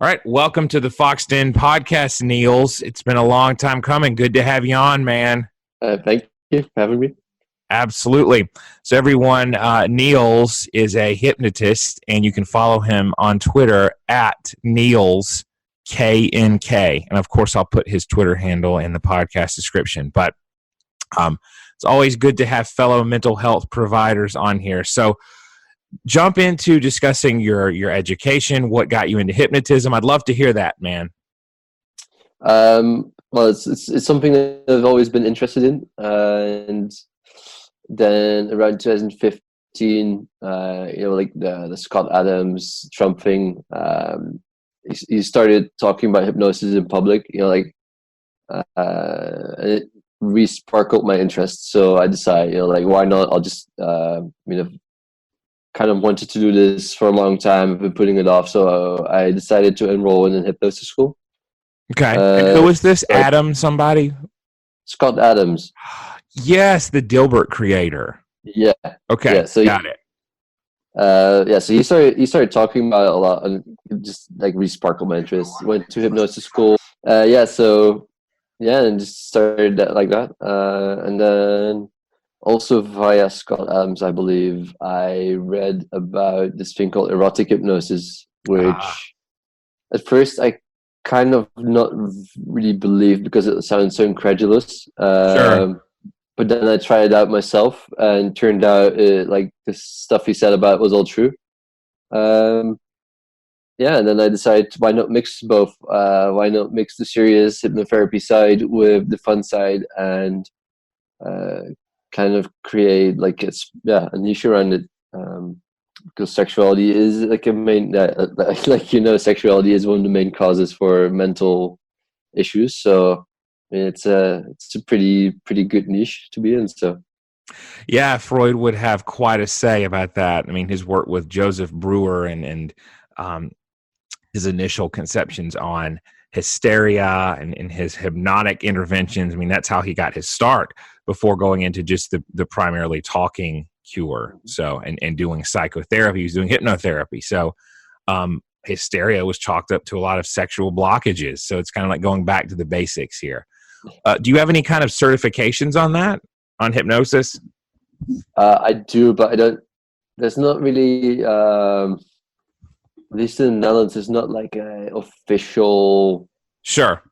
All right, welcome to the Foxed In podcast, Niels. It's been a long time coming. Good to have you on, man. Thank you for having me. Absolutely. So everyone, Niels is a hypnotist, and you can follow him on Twitter at Niels, KNK. And of course, I'll put his Twitter handle in the podcast description. But it's always good to have fellow mental health providers on here. So jump into discussing your education, what got you into hypnotism. I'd love to hear that, man. Well, it's something that I've always been interested in, and then around 2015, like the Scott Adams Trump thing, he started talking about hypnosis in public. And it re-sparkled my interest. So I decided, why not? I'll just kind of wanted to do this for a long time. I've been putting it off, so I decided to enroll in a hypnosis school. Okay. And who is this? Adam somebody? Scott Adams. Yes, the Dilbert creator. Yeah. Okay, yeah, so got it. So he started talking about it a lot, and it just like re-sparkled my interest. Went to hypnosis school. And just started that like that. And then also via Scott Adams, I believe, I read about this thing called erotic hypnosis, which at first I kind of not really believed because it sounds so incredulous. Sure. But then I tried it out myself, and turned out the stuff he said about it was all true. And then I decided, why not mix both? Why not mix the serious hypnotherapy side with the fun side, and kind of create a niche around it, because sexuality is like a main sexuality is one of the main causes for mental issues. So it's a pretty good niche to be in. So yeah, Freud would have quite a say about that. I mean, his work with Joseph Breuer and his initial conceptions on hysteria and his hypnotic interventions. I mean, that's how he got his start before going into just the primarily talking cure. So, and doing psychotherapy, he was doing hypnotherapy. So, hysteria was chalked up to a lot of sexual blockages. So it's kind of like going back to the basics here. Do you have any kind of certifications on that, on hypnosis? I do, but I don't. There's not really. At least in the Netherlands, there's not like a official. Sure.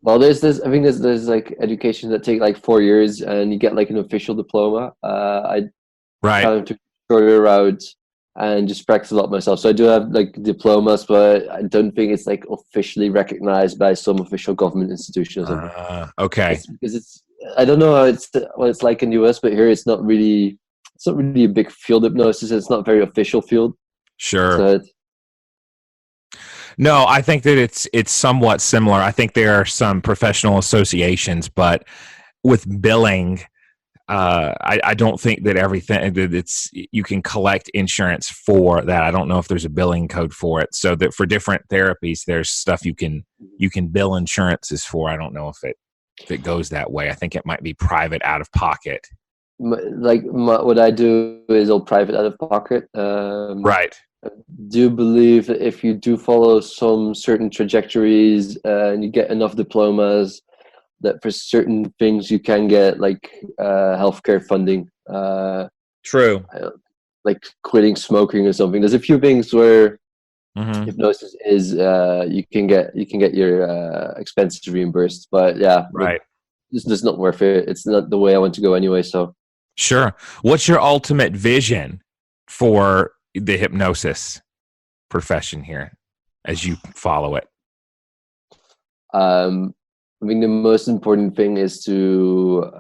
Well, there's this. I think there's like education that take like 4 years, and you get like an official diploma. I Right. kind of took a shorter route and just practice a lot myself. So I do have like diplomas, but I don't think it's like officially recognized by some official government institution or something. Okay. Because it's I don't know what it's like in the US, but here it's not really a big field hypnosis. It's not a very official field. Sure. So no, I think that it's somewhat similar. I think there are some professional associations, but with billing, I don't think that everything that you can collect insurance for that. I don't know if there's a billing code for it. So that for different therapies, there's stuff you can bill insurances for. I don't know if it goes that way. I think it might be private out of pocket. What I do is all private out of pocket. Right. I do believe that if you do follow some certain trajectories and you get enough diplomas, that for certain things you can get like healthcare funding. True. Like quitting smoking or something. There's a few things where hypnosis is you can get your expenses reimbursed, but yeah, right. It's just not worth it. It's not the way I want to go anyway. So sure. What's your ultimate vision for the hypnosis profession here as you follow it? I mean, the most important thing is to,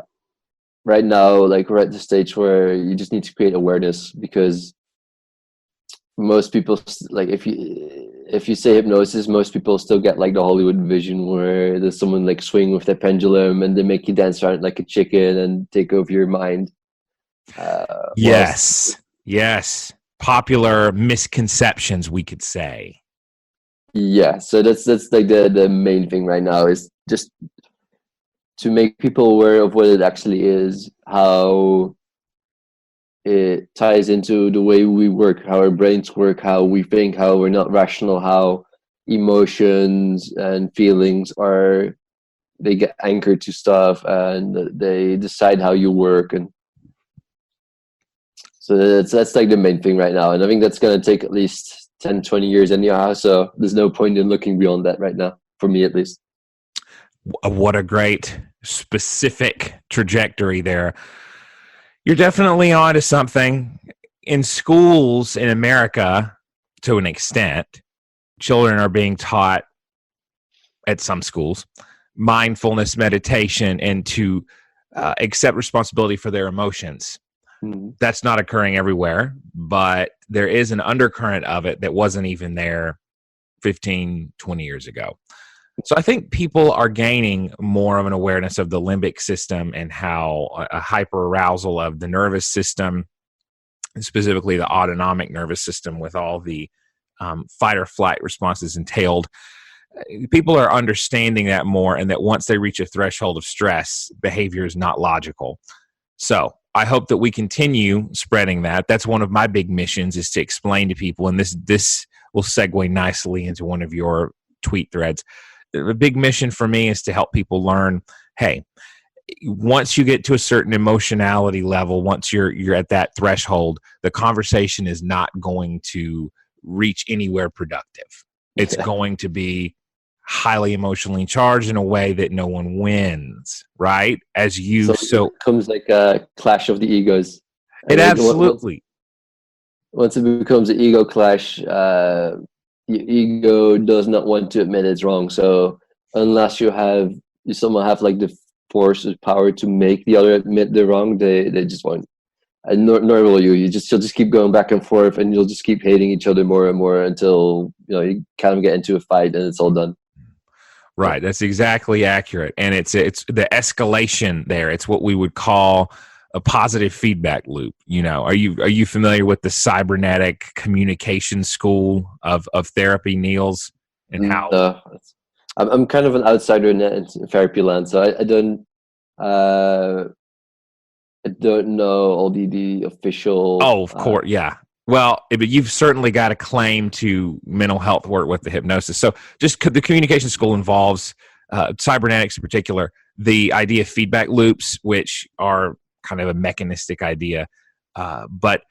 right now, like we're at the stage where you just need to create awareness, because most people, like if you say hypnosis, most people still get like the Hollywood vision where there's someone like swinging with their pendulum and they make you dance around like a chicken and take over your mind. Yes. Popular misconceptions, we could say. Yeah, so that's like the main thing right now, is just to make people aware of what it actually is, how it ties into the way we work, how our brains work, how we think, how we're not rational, how emotions and feelings they get anchored to stuff, and they decide how you work. And so that's like the main thing right now. And I think that's going to take at least 10, 20 years anyhow. So there's no point in looking beyond that right now, for me at least. What a great specific trajectory there. You're definitely onto something. In schools in America, to an extent, children are being taught at some schools mindfulness, meditation, and to accept responsibility for their emotions. Mm-hmm. That's not occurring everywhere, but there is an undercurrent of it that wasn't even there 15, 20 years ago. So I think people are gaining more of an awareness of the limbic system and how a hyperarousal of the nervous system, specifically the autonomic nervous system with all the fight or flight responses entailed. People are understanding that more, and that once they reach a threshold of stress, behavior is not logical. So I hope that we continue spreading that. That's one of my big missions, is to explain to people, and this will segue nicely into one of your tweet threads. The big mission for me is to help people learn, hey, once you get to a certain emotionality level, once you're at that threshold, the conversation is not going to reach anywhere productive. It's going to be highly emotionally charged in a way that no one wins, right? So it becomes like a clash of the egos. It absolutely. Once it becomes an ego clash, the ego does not want to admit it's wrong. So unless you someone have like the force or power to make the other admit they're wrong, they just won't. And nor will you. You'll just keep going back and forth, and you'll just keep hating each other more and more until you kind of get into a fight and it's all done. Right, that's exactly accurate, and it's the escalation there. It's what we would call a positive feedback loop. Are you familiar with the cybernetic communication school of therapy, Niels, and how? No, I'm kind of an outsider in therapy land, so I don't know all the official. Oh, of course, yeah. Well, but you've certainly got a claim to mental health work with the hypnosis. So just the communication school involves cybernetics in particular, the idea of feedback loops, which are kind of a mechanistic idea. But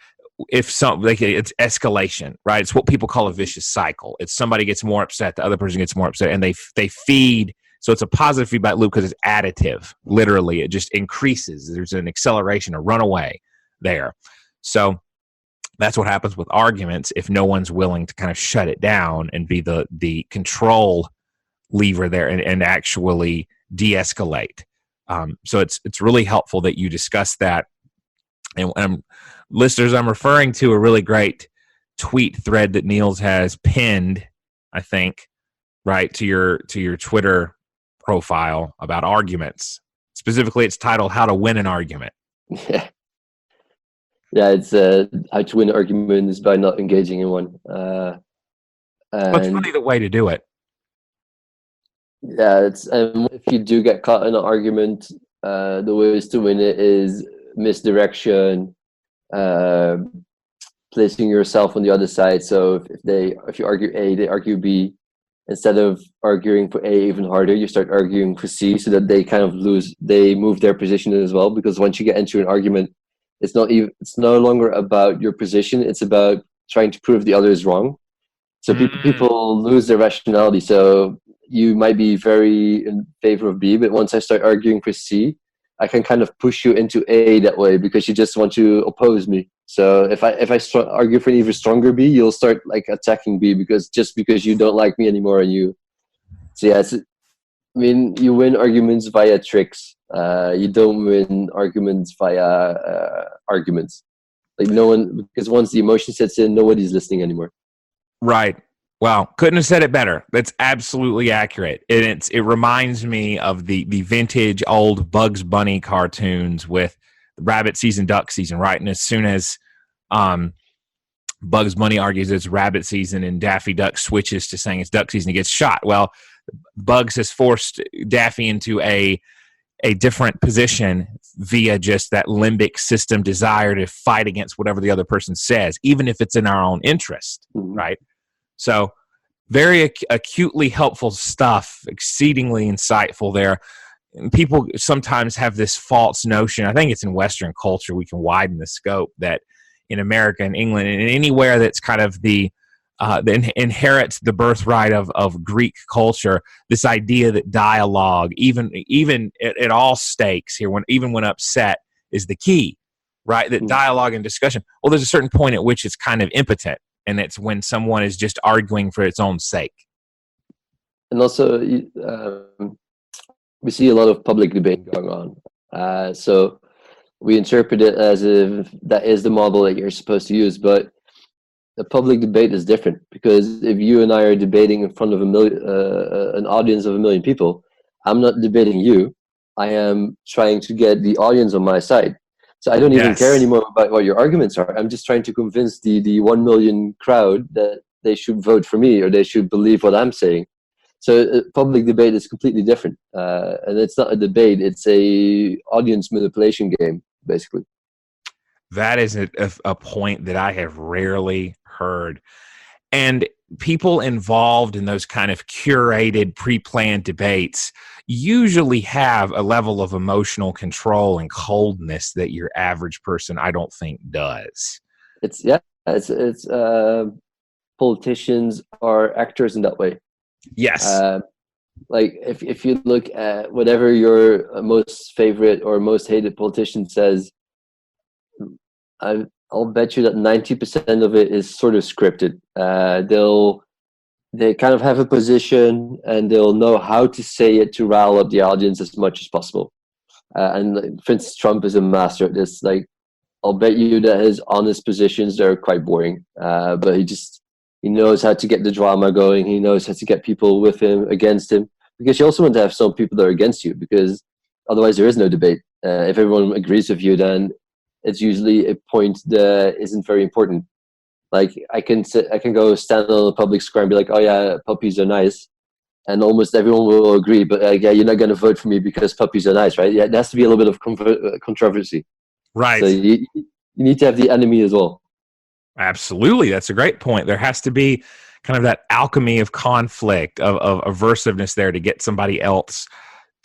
it's escalation, right? It's what people call a vicious cycle. It's somebody gets more upset, the other person gets more upset, and they feed. So it's a positive feedback loop because it's additive. Literally, it just increases. There's an acceleration, a runaway there. So that's what happens with arguments if no one's willing to kind of shut it down and be the control lever there and actually de-escalate. So it's really helpful that you discuss that. And listeners, I'm referring to a really great tweet thread that Niels has pinned, I think, right to your Twitter profile about arguments. Specifically, it's titled "How to Win an Argument." Yeah, it's how to win an argument is by not engaging in one. It's funny the way to do it. Yeah, if you do get caught in an argument, the ways to win it is misdirection, placing yourself on the other side. So if you argue A, they argue B. Instead of arguing for A even harder, you start arguing for C, so that they kind of they move their position as well. Because once you get into an argument, it's no longer about your position. It's about trying to prove the other is wrong. So people lose their rationality. So you might be very in favor of B, but once I start arguing for C, I can kind of push you into A that way because you just want to oppose me. So if I argue for an even stronger B, you'll start like attacking B because you don't like me anymore. So yeah, you win arguments via tricks. You don't win arguments via arguments. Like because once the emotion sets in, nobody's listening anymore. Right. Wow. Couldn't have said it better. That's absolutely accurate. And it reminds me of the vintage old Bugs Bunny cartoons with rabbit season, duck season, right? And as soon as Bugs Bunny argues it's rabbit season and Daffy Duck switches to saying it's duck season, he gets shot. Well, Bugs has forced Daffy into a different position via just that limbic system desire to fight against whatever the other person says, even if it's in our own interest, right? So Very acutely helpful stuff, exceedingly insightful there. And people sometimes have this false notion. I think it's in Western culture. We can widen the scope that in America and England and anywhere that's kind of inherits the birthright of Greek culture, this idea that dialogue, even at all stakes here, even when upset, is the key, right? That dialogue and discussion. Well, there's a certain point at which it's kind of impotent, and it's when someone is just arguing for its own sake. And also, we see a lot of public debate going on. So we interpret it as if that is the model that you're supposed to use, but the public debate is different, because if you and I are debating in front of an audience of 1 million people, I'm not debating you. I am trying to get the audience on my side. So I don't even care anymore about what your arguments are. I'm just trying to convince the 1 million crowd that they should vote for me, or they should believe what I'm saying. So public debate is completely different. And it's not a debate, it's a audience manipulation game, basically. That is a point that I have rarely heard. And people involved in those kind of curated, pre-planned debates usually have a level of emotional control and coldness that your average person, I don't think, does. It's politicians are actors in that way. Yes. Like if you look at whatever your most favorite or most hated politician says, I'll bet you that 90% of it is sort of scripted. They kind of have a position, and they'll know how to say it to rile up the audience as much as possible. And for instance, Trump is a master at this. Like, I'll bet you that his honest positions are quite boring, but he knows how to get the drama going. He knows how to get people with him, against him, because you also want to have some people that are against you, because otherwise there is no debate. If everyone agrees with you, then it's usually a point that isn't very important. Like I can go stand on a public square and be like, oh yeah, puppies are nice, and almost everyone will agree. But yeah, you're not going to vote for me because puppies are nice, right? Yeah, there has to be a little bit of controversy. Right. So you need to have the enemy as well. Absolutely. That's a great point. There has to be kind of that alchemy of conflict, of aversiveness there to get somebody else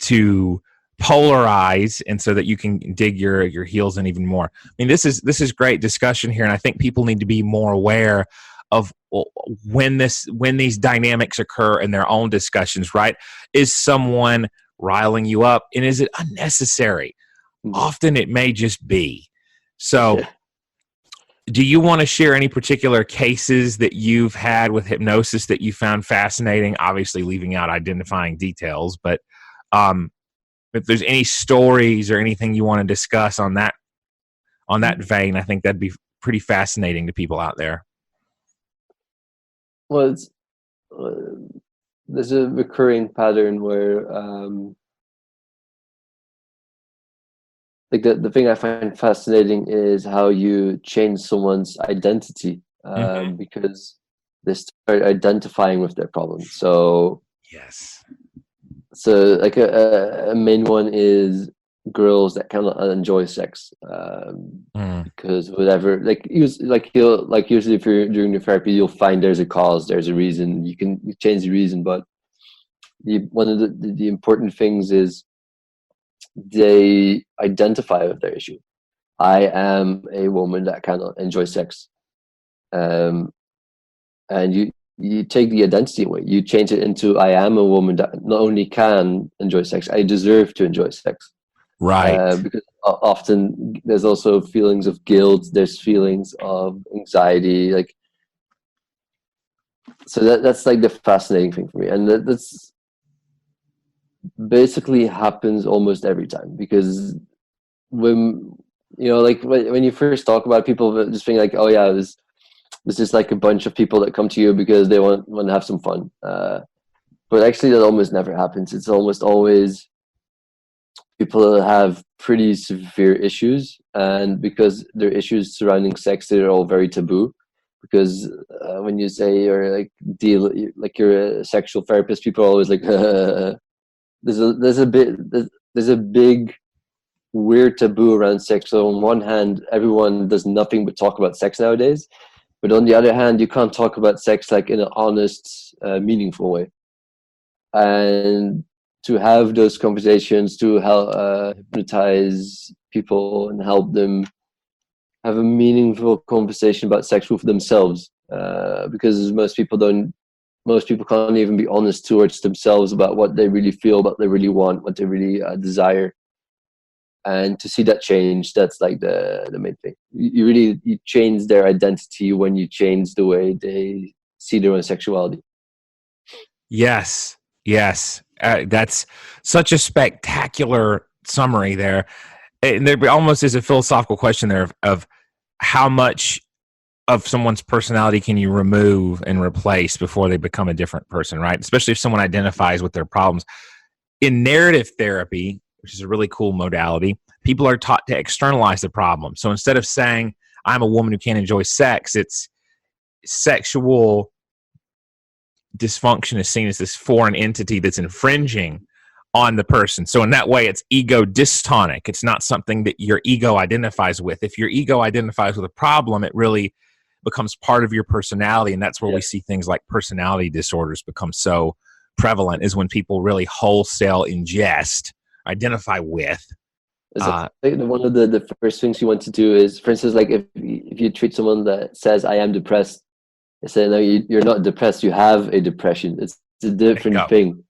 to polarize, and so that you can dig your heels in even more. I mean, this is great discussion here, and I think people need to be more aware of when these dynamics occur in their own discussions, right? Is someone riling you up, and is it unnecessary? Often it may just be. So do you want to share any particular cases that you've had with hypnosis that you found fascinating? Obviously leaving out identifying details, but if there's any stories or anything you want to discuss on that vein, I think that'd be pretty fascinating to people out there. Well, there's a recurring pattern where like the thing I find fascinating is how you change someone's identity because they start identifying with their problem. So yes. So like a main one is girls that cannot enjoy sex because whatever, usually if you're doing the therapy, you'll find there's a cause, there's a reason, you change the reason, but one of the important things is they identify with their issue. I am a woman that cannot enjoy sex, and you take the identity away. You change it into I am a woman that not only can enjoy sex, I deserve to enjoy sex. Right. Because often there's also feelings of guilt. There's feelings of anxiety. Like, so that's like the fascinating thing for me, and that's basically happens almost every time, because when when you first talk about people just being like, oh yeah, this is like a bunch of people that come to you because they want to have some fun. But actually that almost never happens. It's almost always people that have pretty severe issues, and because their issues surrounding sex, they're all very taboo. Because when you say you're you're a sexual therapist, people are always like, there's a big weird taboo around sex. So on one hand, everyone does nothing but talk about sex nowadays. But on the other hand, you can't talk about sex like in an honest, meaningful way. And to have those conversations, to help hypnotize people and help them have a meaningful conversation about sex with themselves, because most people can't even be honest towards themselves about what they really feel, what they really want, what they really desire. And to see that change, that's like the main thing. You change their identity when you change the way they see their own sexuality. Yes, yes. That's such a spectacular summary there. And there almost is a philosophical question there of how much of someone's personality can you remove and replace before they become a different person, right? Especially if someone identifies with their problems. In narrative therapy, which is a really cool modality, people are taught to externalize the problem. So instead of saying, I'm a woman who can't enjoy sex, it's sexual dysfunction is seen as this foreign entity that's infringing on the person. So in that way, it's ego dystonic. It's not something that your ego identifies with. If your ego identifies with a problem, it really becomes part of your personality. And that's where we see things like personality disorders become so prevalent, is when people really wholesale ingest, identify with. One of the first things you want to do is, for instance, like if you treat someone that says, I am depressed, I say, no, you're not depressed. You have a depression. It's a different thing.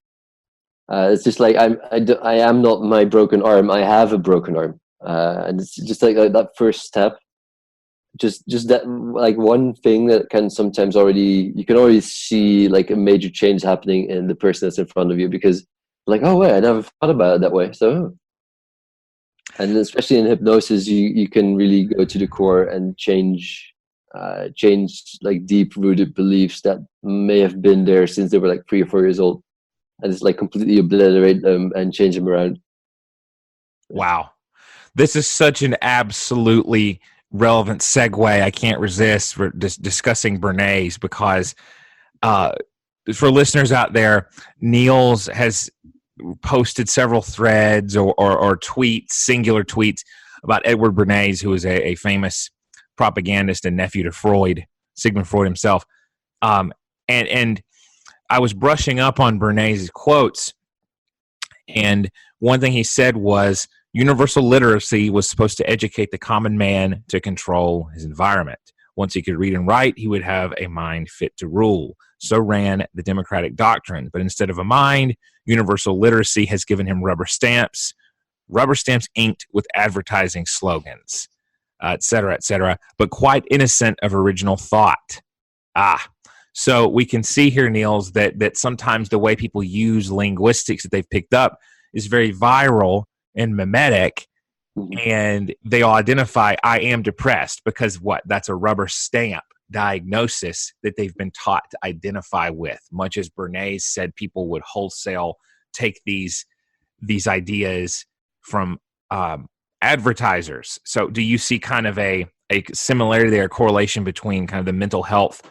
It's just like I am not my broken arm. I have a broken arm, and it's just like that first step. Just that like one thing that can sometimes you can already see like a major change happening in the person that's in front of you, because like, oh wait, I never thought about it that way. So, and especially in hypnosis, you can really go to the core and change like deep rooted beliefs that may have been there since they were like 3 or 4 years old, and just like completely obliterate them and change them around. Wow. This is such an absolutely relevant segue. I can't resist for discussing Bernays, because for listeners out there, Niels has posted several threads or tweets, singular tweets, about Edward Bernays, who is a famous propagandist and nephew to Freud, Sigmund Freud himself. And I was brushing up on Bernays' quotes, and one thing he said was, universal literacy was supposed to educate the common man to control his environment. Once he could read and write, he would have a mind fit to rule. So ran the democratic doctrine. But instead of a mind, universal literacy has given him rubber stamps inked with advertising slogans, et cetera, but quite innocent of original thought. So we can see here, Niels, that sometimes the way people use linguistics that they've picked up is very viral and mimetic, and they all identify, I am depressed, because that's a rubber stamp diagnosis that they've been taught to identify with, much as Bernays said people would wholesale take these ideas from advertisers. So do you see kind of a similarity there, correlation between kind of the mental health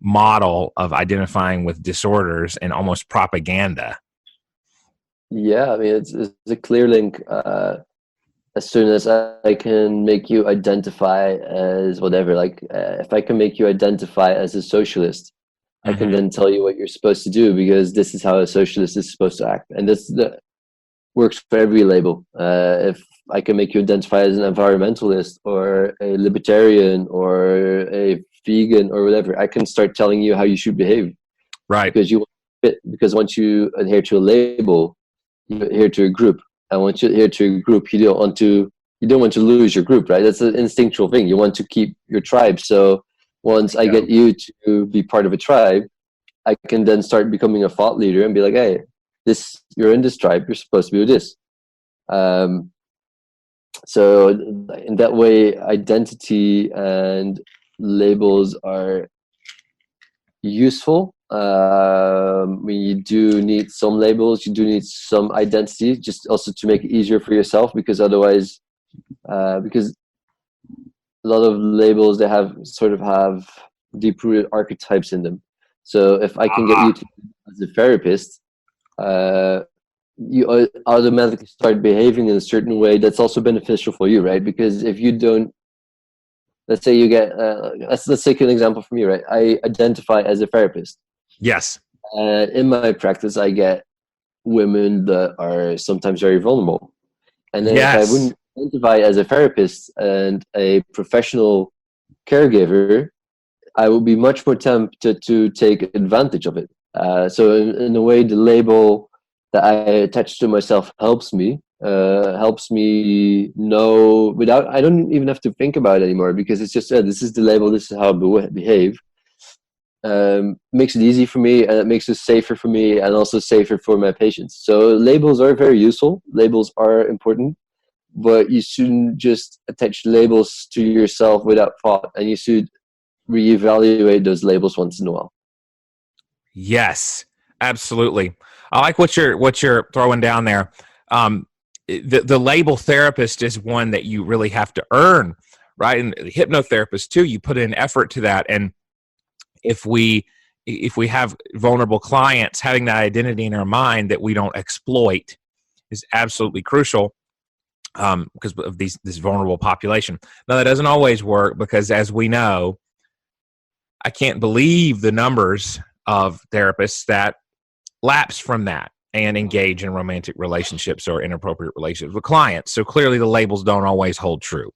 model of identifying with disorders and almost propaganda? Yeah, I mean, it's a clear link. As soon as I can make you identify as whatever, like if I can make you identify as a socialist, I can then tell you what you're supposed to do, because this is how a socialist is supposed to act. And this works for every label. If I can make you identify as an environmentalist or a libertarian or a vegan or whatever, I can start telling you how you should behave. Right. Because once you adhere to a label, you adhere to a group. And once you adhere to a group, you don't want to lose your group, right? That's an instinctual thing. You want to keep your tribe. So once I get you to be part of a tribe, I can then start becoming a thought leader and be like, hey, you're in this tribe, you're supposed to do this. So in that way, identity and labels are useful. You do need some labels, you do need some identity, just also to make it easier for yourself, because otherwise, because a lot of labels, they have deep-rooted archetypes in them. So if I can get you to, as a therapist, you automatically start behaving in a certain way that's also beneficial for you, right? Because if you don't, let's say you get, let's take an example from me, right? I identify as a therapist. Yes. In my practice, I get women that are sometimes very vulnerable. And then if I Yes. wouldn't identify as a therapist and a professional caregiver, I would be much more tempted to take advantage of it. So in a way, the label that I attach to myself helps me know without, I don't even have to think about it anymore, because it's just, this is the label, this is how I behave. Makes it easy for me, and it makes it safer for me, and also safer for my patients. So labels are very useful. Labels are important, but you shouldn't just attach labels to yourself without thought, and you should reevaluate those labels once in a while. Yes, absolutely. I like what you're throwing down there. The label therapist is one that you really have to earn, right? And the hypnotherapist too, you put in effort to that. And if we have vulnerable clients, having that identity in our mind that we don't exploit is absolutely crucial, because of this vulnerable population. Now, that doesn't always work, because as we know, I can't believe the numbers of therapists that lapse from that and engage in romantic relationships or inappropriate relationships with clients. So clearly the labels don't always hold true.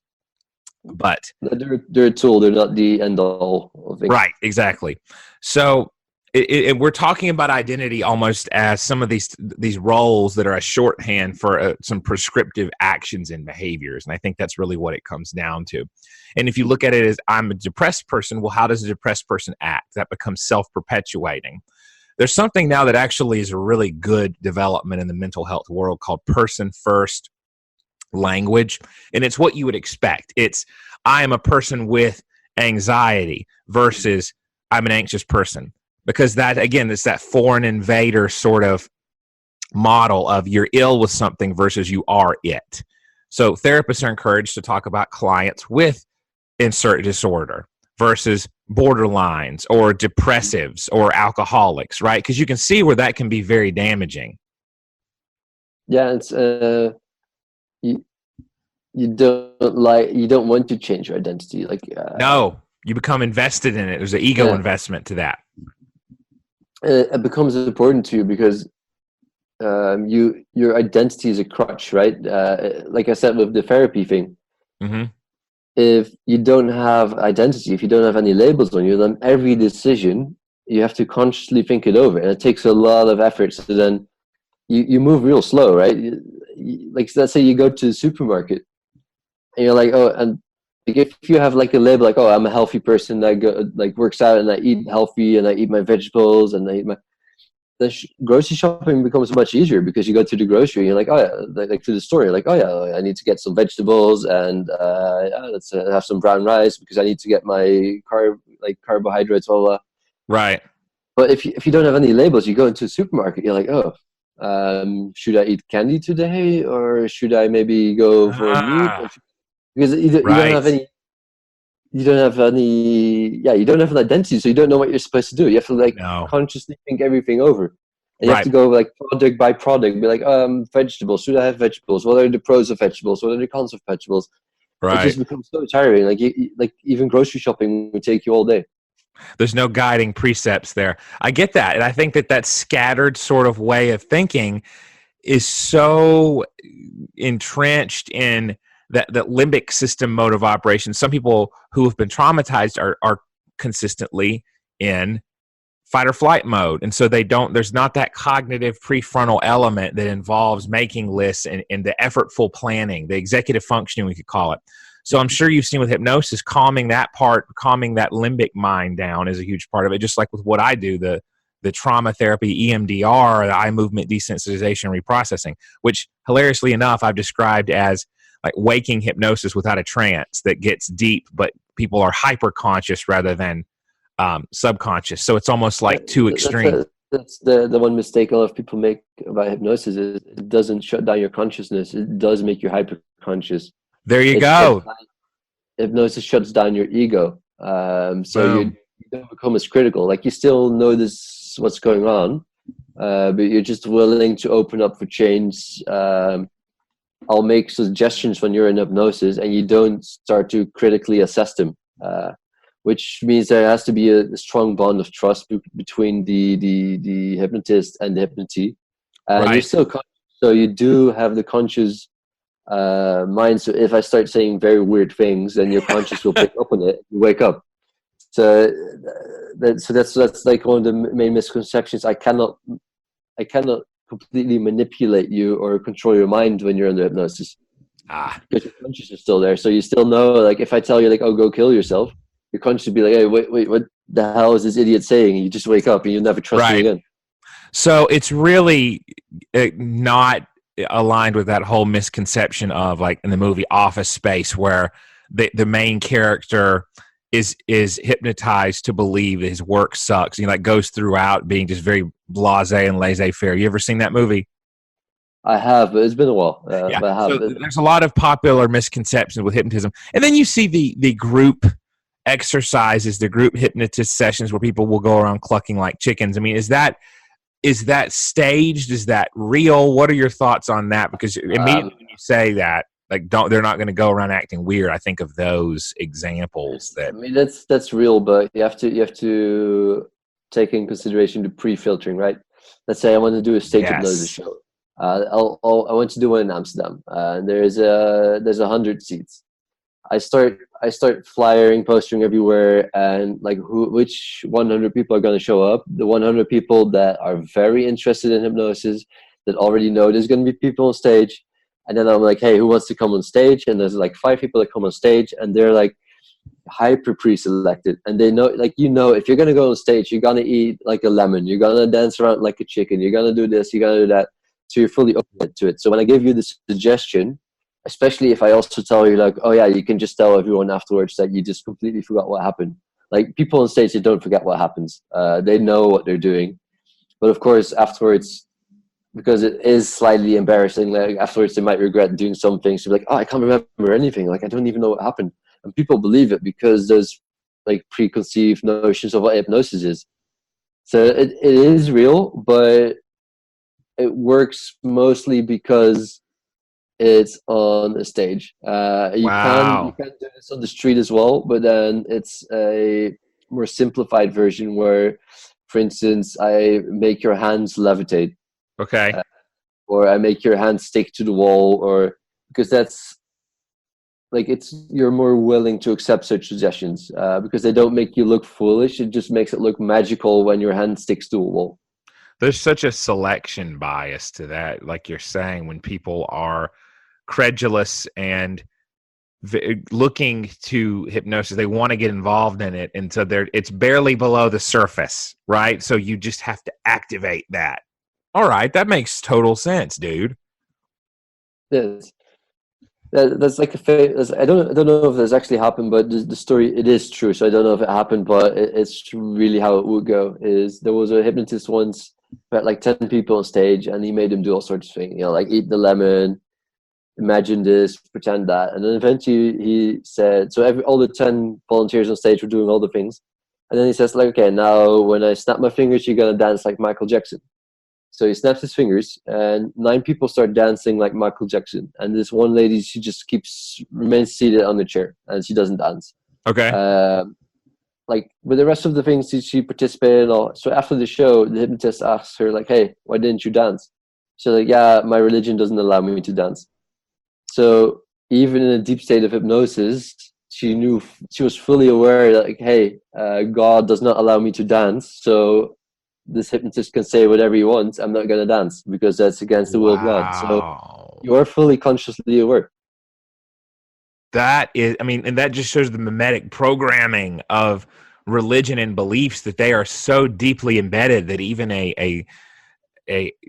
But they're a tool, they're not the end all of things. Right, exactly. So we're talking about identity almost as some of these roles that are a shorthand for some prescriptive actions and behaviors. And I think that's really what it comes down to. And if you look at it as, I'm a depressed person, well, how does a depressed person act? That becomes self-perpetuating. There's something now that actually is a really good development in the mental health world called person-first language. And it's what you would expect. It's, I am a person with anxiety versus I'm an anxious person. Because that, again, it's that foreign invader sort of model of you're ill with something versus you are it. So therapists are encouraged to talk about clients with insert disorder versus borderlines or depressives or alcoholics, right? Because you can see where that can be very damaging. Yeah, it's you don't want to change your identity. No, you become invested in it. There's an ego investment to that. It becomes important to you because your identity is a crutch, right? Like I said with the therapy thing, Mm-hmm. if you don't have identity, if you don't have any labels on you, then every decision you have to consciously think it over, and it takes a lot of effort. So then you move real slow, right? Like, let's say you go to the supermarket and you're like, oh, and if you have like a label like, oh, I'm a healthy person that works out and I eat healthy and I eat my vegetables and I eat my, grocery shopping becomes much easier, because you go to the grocery and you're like, oh yeah, like to the store, you're like, oh yeah, I need to get some vegetables, and let's have some brown rice because I need to get my carbohydrates, blah, blah. Right. But if you don't have any labels, you go into a supermarket, you're like, oh, should I eat candy today, or should I maybe go for meat? Because you don't have Right. any. You don't have any. Yeah, you don't have an identity, so you don't know what you're supposed to do. You have to No. consciously think everything over, and you have Right. to go product by product. Be like, vegetables. Should I have vegetables? What are the pros of vegetables? What are the cons of vegetables? It Right. just becomes so tiring. Like even grocery shopping would take you all day. There's no guiding precepts there. I get that. And I think that scattered sort of way of thinking is so entrenched in that limbic system mode of operation. Some people who have been traumatized are consistently in fight or flight mode. And so there's not that cognitive prefrontal element that involves making lists and the effortful planning, the executive functioning, we could call it. So I'm sure you've seen with hypnosis, calming that limbic mind down is a huge part of it. Just like with what I do, the trauma therapy, EMDR, the eye movement desensitization, reprocessing, which hilariously enough, I've described as like waking hypnosis without a trance that gets deep, but people are hyper conscious rather than subconscious. So it's almost like too extreme. That's the one mistake a lot of people make about hypnosis is it doesn't shut down your consciousness. It does make you hyper conscious. There you go. Hypnosis shuts down your ego. So you Boom. don't become as critical. Like, you still notice what's going on, but you're just willing to open up for change. I'll make suggestions when you're in hypnosis, and you don't start to critically assess them. which means there has to be a strong bond of trust between the hypnotist and the hypnotee. And you're Right. still conscious, so you do have the conscious mind. So if I start saying very weird things, then your conscious will pick up on it. You wake up. So that's like one of the main misconceptions. I cannot completely manipulate you or control your mind when you're under hypnosis, Ah, because your conscious is still there. So you still know, like, if I tell you, like, oh, go kill yourself, your conscious would be like, hey, wait, what the hell is this idiot saying? And you just wake up and you never trust me right. again. So it's really not aligned with that whole misconception of, like, in the movie Office Space, where the main character is hypnotized to believe that his work sucks. Like, goes throughout being just very blasé and laissez-faire. You ever seen that movie? I have, but it's been a while. Yeah. But I have. So there's a lot of popular misconceptions with hypnotism, and then you see the group exercises, the group hypnotist sessions where people will go around clucking like chickens. I mean, is that staged? Is that real? What are your thoughts on that? Because immediately when you say that, like, they're not going to go around acting weird, I think of those examples I that. mean, that's real, but you have to take in consideration the pre-filtering, right? Let's say I want to do a stage hypnosis Yes. show. I want to do one in Amsterdam. There's 100 seats. I start flyering, postering everywhere, and like which 100 people are going to show up? The 100 people that are very interested in hypnosis, that already know there's going to be people on stage. And then I'm like, hey, who wants to come on stage? And there's like 5 people that come on stage, and they're like hyper pre-selected, and they know, like, if you're going to go on stage, you're going to eat like a lemon, you're going to dance around like a chicken, you're going to do this, you're going to do that. So you're fully open to it. So when I give you the suggestion, especially if I also tell you, like, oh yeah, you can just tell everyone afterwards that you just completely forgot what happened. Like, people on stage, they don't forget what happens. They know what they're doing. But of course, afterwards, because it is slightly embarrassing, like, afterwards they might regret doing some things. They'll be like, oh, I can't remember anything. Like, I don't even know what happened. And people believe it because there's like preconceived notions of what hypnosis is. So it is real, but it works mostly because it's on a stage. You Wow. can do this on the street as well, but then it's a more simplified version where, for instance, I make your hands levitate, Okay. or I make your hands stick to the wall, or because that's like, you're more willing to accept such suggestions because they don't make you look foolish. It just makes it look magical when your hand sticks to a wall. There's such a selection bias to that, like you're saying, when people are credulous and looking to hypnosis, they want to get involved in it, and so it's barely below the surface, right? So you just have to activate that. All right, that makes total sense, dude. Yes. That's like I don't know if this actually happened, but the story, it is true. So I don't know if it happened, but it's really how it would go. Is there was a hypnotist once who had like 10 people on stage, and he made them do all sorts of things. Like, eat the lemon, imagine this, pretend that, and then eventually he said, so all the 10 volunteers on stage were doing all the things, and then he says, like, okay, now when I snap my fingers, you're gonna dance like Michael Jackson. So he snaps his fingers, and 9 people start dancing like Michael Jackson. And this one lady, she just remains seated on the chair, and she doesn't dance. Okay. Like, with the rest of the things, she participated in all. So after the show, the hypnotist asks her, like, hey, why didn't you dance? She's like, yeah, my religion doesn't allow me to dance. So even in a deep state of hypnosis, she was fully aware that, like, hey, God does not allow me to dance. So this hypnotist can say whatever he wants. I'm not going to dance because that's against the will of God. So Wow. you are fully consciously aware. That is, I mean, and that just shows the mimetic programming of religion and beliefs, that they are so deeply embedded that even a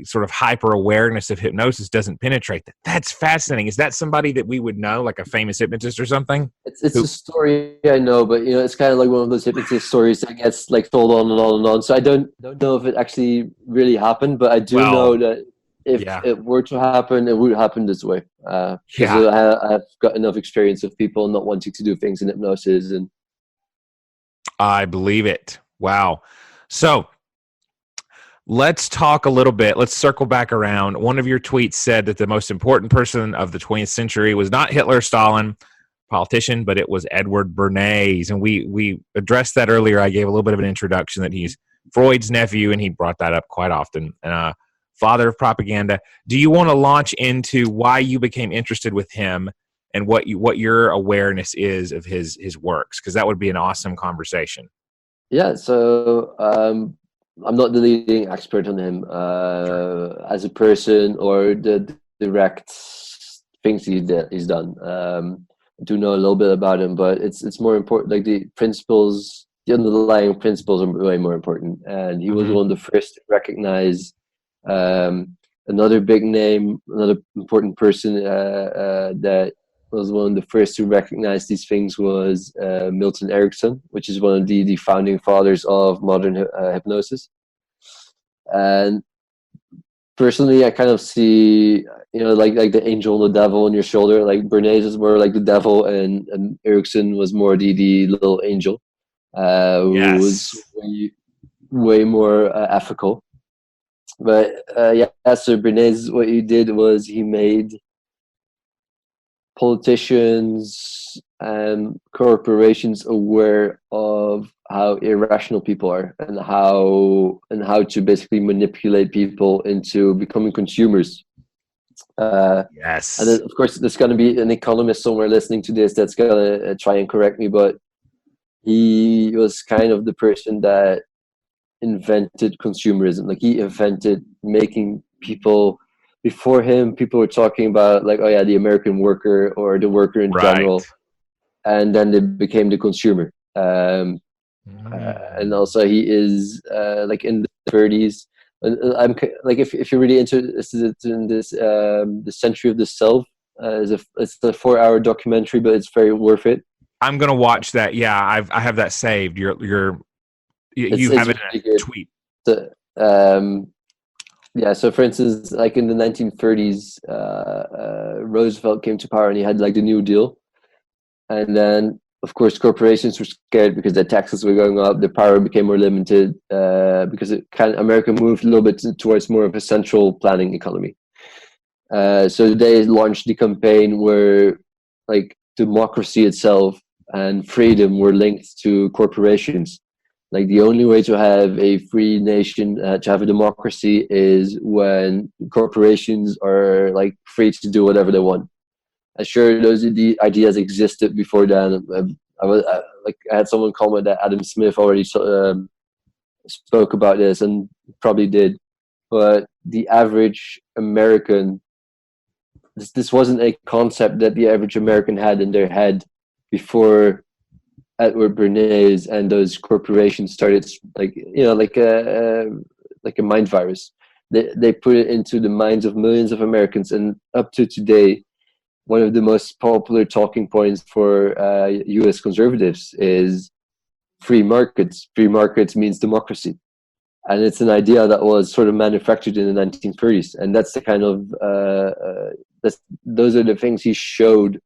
sort of hyper awareness of hypnosis doesn't penetrate that. That's fascinating. Is that somebody that we would know, like a famous hypnotist or something? It's a story I know, but it's kind of like one of those hypnotist stories that gets like told on and on and on. So I don't know if it actually really happened, but I do know Well, that if yeah, it were to happen, it would happen this way. Because yeah, I've got enough experience of people not wanting to do things in hypnosis, and I believe it. Wow. So let's talk a little bit. Let's circle back around. One of your tweets said that the most important person of the 20th century was not Hitler or Stalin, politician, but it was Edward Bernays. And we addressed that earlier. I gave a little bit of an introduction that he's Freud's nephew, and he brought that up quite often. Father of propaganda. Do you want to launch into why you became interested with him and what your awareness is of his works? Because that would be an awesome conversation. Yeah, so I'm not the leading expert on him as a person or the direct things he's done. I do know a little bit about him, but it's more important. Like the underlying principles are way more important. And he was one of the first to recognize another big name, another important person that was one of the first to recognize these things was Milton Erickson, which is one of the founding fathers of modern hypnosis. And personally, I kind of see, like the angel and the devil on your shoulder. Like Bernays is more like the devil, and Erickson was more the little angel, who was way more ethical. But so Bernays, what he did was he made politicians and corporations aware of how irrational people are and how to basically manipulate people into becoming consumers. And then, of course, there's going to be an economist somewhere listening to this that's going to try and correct me, but he was kind of the person that invented consumerism. Like he invented making people. Before him, people were talking about like, oh yeah, the American worker or the worker in general, and then they became the consumer. And also, he is like in the 30s. I'm like, if you're really into this, the Century of the Self. It's a 4-hour documentary, but it's very worth it. I'm gonna watch that. Yeah, I have that saved. You have it in a tweet. Yeah, so for instance, like in the 1930s, Roosevelt came to power and he had like the New Deal. And then, of course, corporations were scared because their taxes were going up, their power became more limited because America moved a little bit towards more of a central planning economy. So they launched the campaign where like democracy itself and freedom were linked to corporations. Like the only way to have a free nation, to have a democracy, is when corporations are like free to do whatever they want. And sure, those ideas existed before then. I had someone comment that Adam Smith already spoke about this, and probably did. But the average American, this wasn't a concept that the average American had in their head before Edward Bernays and those corporations started, like a mind virus. They put it into the minds of millions of Americans, and up to today, one of the most popular talking points for U.S. conservatives is free markets. Free markets means democracy, and it's an idea that was sort of manufactured in the 1930s. And that's the kind of those are the things he showed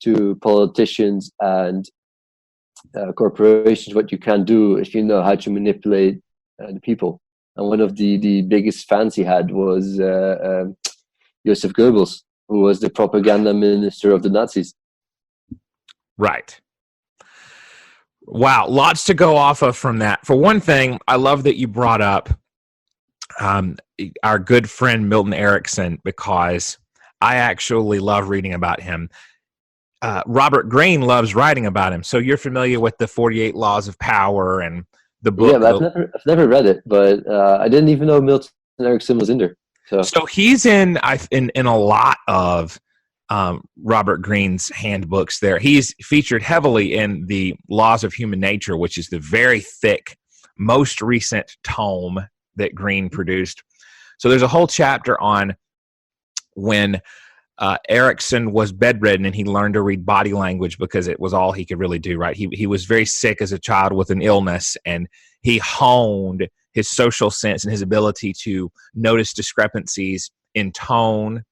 to politicians and corporations what you can do if you know how to manipulate the people. And one of the biggest fans he had was Joseph Goebbels, who was the propaganda minister of the Nazis. Right. Wow, lots to go off of from that. For one thing, I love that you brought up our good friend Milton Erickson, because I actually love reading about him. Robert Greene loves writing about him. So you're familiar with the 48 Laws of Power and the book? Yeah, but I've never read it, but I didn't even know Milton Erickson was in there. So he's in a lot of Robert Greene's handbooks there. He's featured heavily in the Laws of Human Nature, which is the very thick, most recent tome that Greene produced. So there's a whole chapter on when Erickson was bedridden and he learned to read body language because it was all he could really do, right? He was very sick as a child with an illness, and he honed his social sense and his ability to notice discrepancies in tone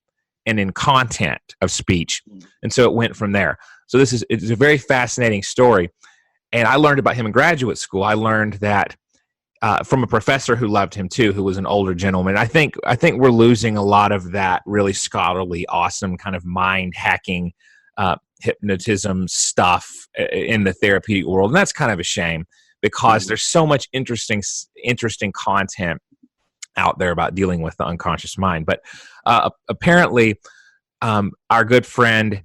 and in content of speech. And so it went from there. So it's a very fascinating story. And I learned about him in graduate school. I learned that from a professor who loved him too, who was an older gentleman. I think we're losing a lot of that really scholarly, awesome kind of mind hacking hypnotism stuff in the therapeutic world, and that's kind of a shame because there's so much interesting content out there about dealing with the unconscious mind. But apparently, our good friend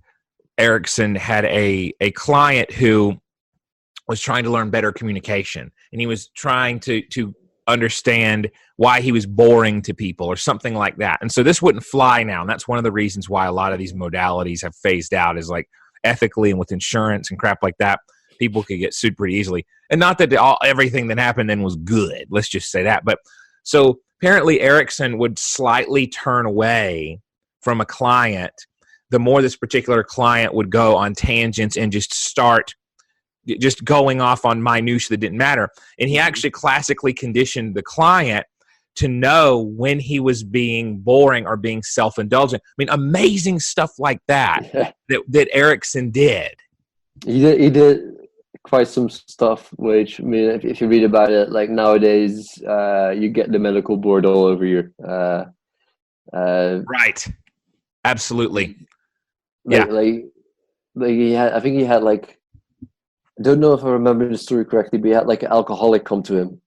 Erickson had a client who was trying to learn better communication, and he was trying to understand why he was boring to people or something like that. And so this wouldn't fly now, and that's one of the reasons why a lot of these modalities have phased out, is like ethically and with insurance and crap like that, people could get sued pretty easily. And not that everything that happened then was good, let's just say that. But so apparently Erickson would slightly turn away from a client the more this particular client would go on tangents and just start just going off on minutiae that didn't matter. And he actually classically conditioned the client to know when he was being boring or being self-indulgent. I mean, amazing stuff like that that Erickson did. He did quite some stuff, which, I mean, if you read about it, like nowadays, you get the medical board all over you. Right. Absolutely. Like he had, I think he had like, I don't know if I remember the story correctly, but he had like an alcoholic come to him,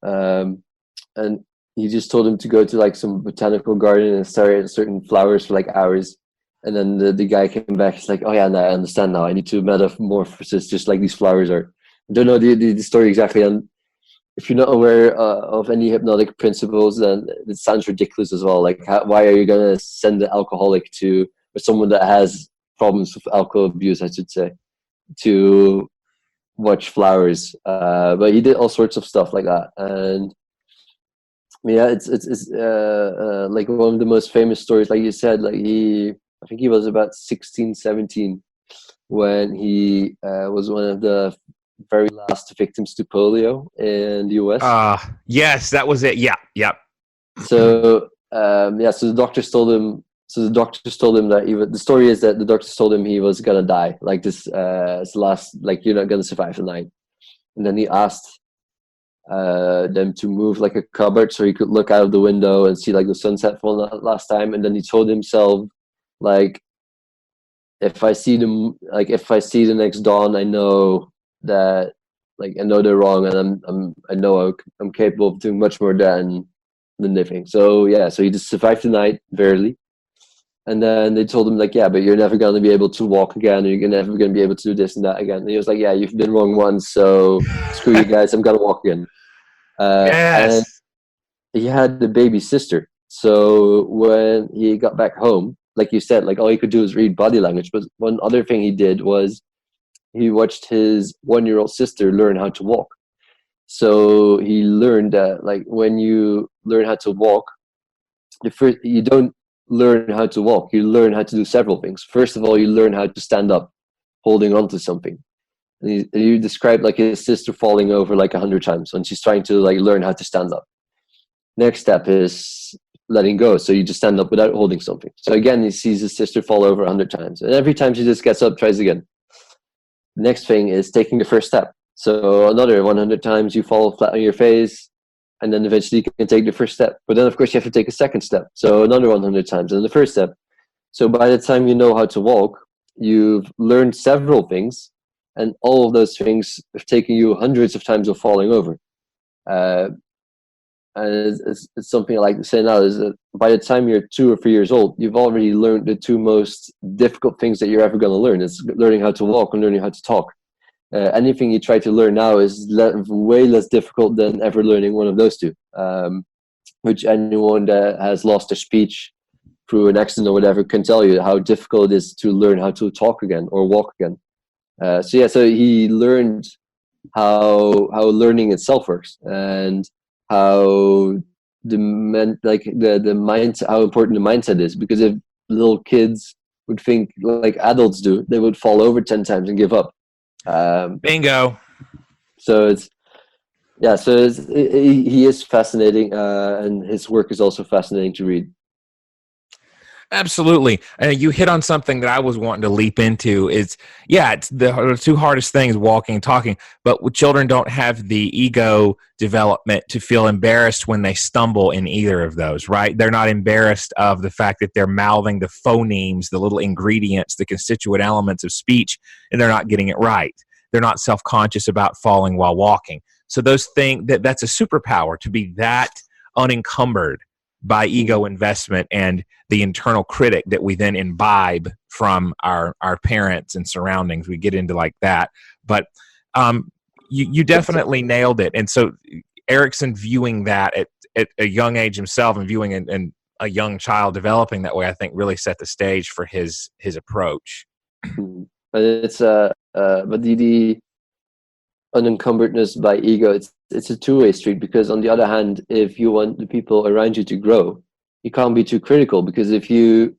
and he just told him to go to like some botanical garden and stare at certain flowers for like hours. And then the guy came back. He's like, "Oh yeah, no, I understand now. I need to metamorphosis just like these flowers are." I don't know the story exactly, and if you're not aware of any hypnotic principles, then it sounds ridiculous as well. Like, why are you gonna send an alcoholic to, or someone that has problems with alcohol abuse, I should say, to watch flowers? But he did all sorts of stuff like that, and yeah, it's like one of the most famous stories. Like you said, like I think he was about 16, 17 when he was one of the very last victims to polio in the US. Yes, that was it. Yeah. So so the doctors told him. So the doctors told him that the story is that the doctors told him he was gonna die. Like this, it's last. Like, you're not gonna survive the night. And then he asked them to move like a cupboard so he could look out of the window and see like the sunset for the last time. And then he told himself, like, if I see the next dawn, I know that, like, I know they're wrong, and I know I'm capable of doing much more than living. So yeah, so he just survived the night barely. And then they told him, like, yeah, but you're never going to be able to walk again, or you're never going to be able to do this and that again. And he was like, yeah, you've been wrong once, so screw you guys, I'm going to walk again. Yes. And he had the baby sister. So when he got back home, like you said, like all he could do was read body language. But one other thing he did was he watched his 1-year-old sister learn how to walk. So he learned that, like, when you learn how to walk, you don't learn how to walk. You learn how to do several things. First of all, you learn how to stand up, holding on to something. And you described like his sister falling over like 100 times when she's trying to like learn how to stand up. Next step is letting go. So you just stand up without holding something. So again, he sees his sister fall over 100 times. And every time she just gets up, tries again. Next thing is taking the first step. So another 100 times you fall flat on your face, and then eventually you can take the first step. But then, of course, you have to take a second step. So another 100 times, and the first step. So by the time you know how to walk, you've learned several things, and all of those things have taken you hundreds of times of falling over. And it's something I like to say now, is that by the time you're 2 or 3 years old, you've already learned the 2 most difficult things that you're ever going to learn. It's learning how to walk and learning how to talk. Anything you try to learn now is way less difficult than ever learning one of those 2, which anyone that has lost their speech through an accident or whatever can tell you how difficult it is to learn how to talk again or walk again. So he learned how learning itself works, and how the mind, how important the mindset is. Because if little kids would think like adults do, they would fall over 10 times and give up. Bingo. So he is fascinating, and his work is also fascinating to read. Absolutely. And you hit on something that I was wanting to leap into is, yeah, it's the two hardest things, walking and talking, but children don't have the ego development to feel embarrassed when they stumble in either of those, right? They're not embarrassed of the fact that they're mouthing the phonemes, the little ingredients, the constituent elements of speech, and they're not getting it right. They're not self-conscious about falling while walking. So those things, that's a superpower to be that unencumbered by ego investment and the internal critic that we then imbibe from our parents and surroundings. We get into like that, but you definitely nailed it. And so Erickson viewing that at a young age himself and viewing and a young child developing that way, I think really set the stage for his approach. But it's but the unencumberdness by ego, it's a two-way street, because on the other hand, if you want the people around you to grow, you can't be too critical, because if you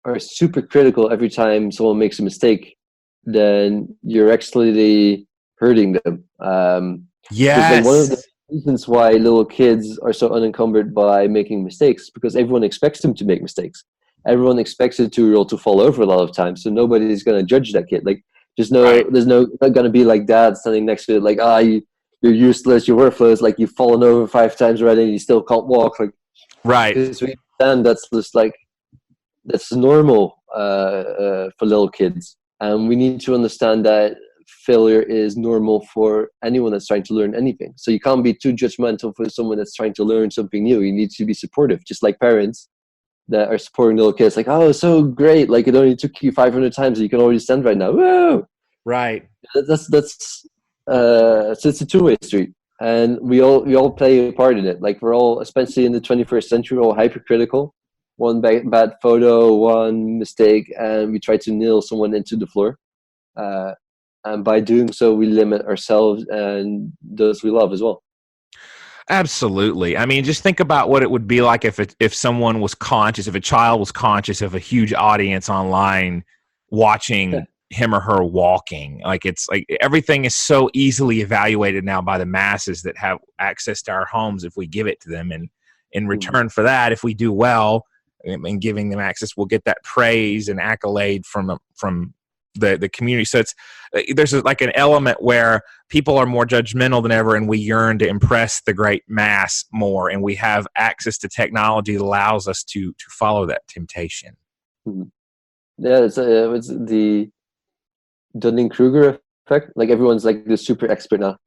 are super critical every time someone makes a mistake, then you're actually hurting them. Because then one of the Yes. reasons why little kids are so unencumbered by making mistakes, because everyone expects them to make mistakes. Everyone expects a 2-year-old to fall over a lot of times, so nobody's going to judge that kid. Like, there's Right. not going to be like dad standing next to it, like, you're useless, you're worthless, like you've fallen over 5 times already and you still can't walk. Like, Right. because we understand that's just like, that's normal for little kids, and we need to understand that failure is normal for anyone that's trying to learn anything. So you can't be too judgmental for someone that's trying to learn something new. You need to be supportive, just like parents that are supporting little kids, like, oh, so great, like it only took you 500 times and you can already stand right now. Whoa! Right. That's so it's a two-way street, and we all play a part in it. Like, we're all, especially in the 21st century, all hypercritical. One bad photo, one mistake, and we try to nail someone into the floor. And by doing so, we limit ourselves and those we love as well. Absolutely. I mean, just think about what it would be like if someone was conscious, if a child was conscious of a huge audience online watching him or her walking. Like, it's like everything is so easily evaluated now by the masses that have access to our homes if we give it to them. And in return for that, if we do well in giving them access, we'll get that praise and accolade from the community. So there's like an element where people are more judgmental than ever, and we yearn to impress the great mass more, and we have access to technology that allows us to follow that temptation. Yeah, it's the Dunning-Kruger effect. Like, everyone's like the super expert now.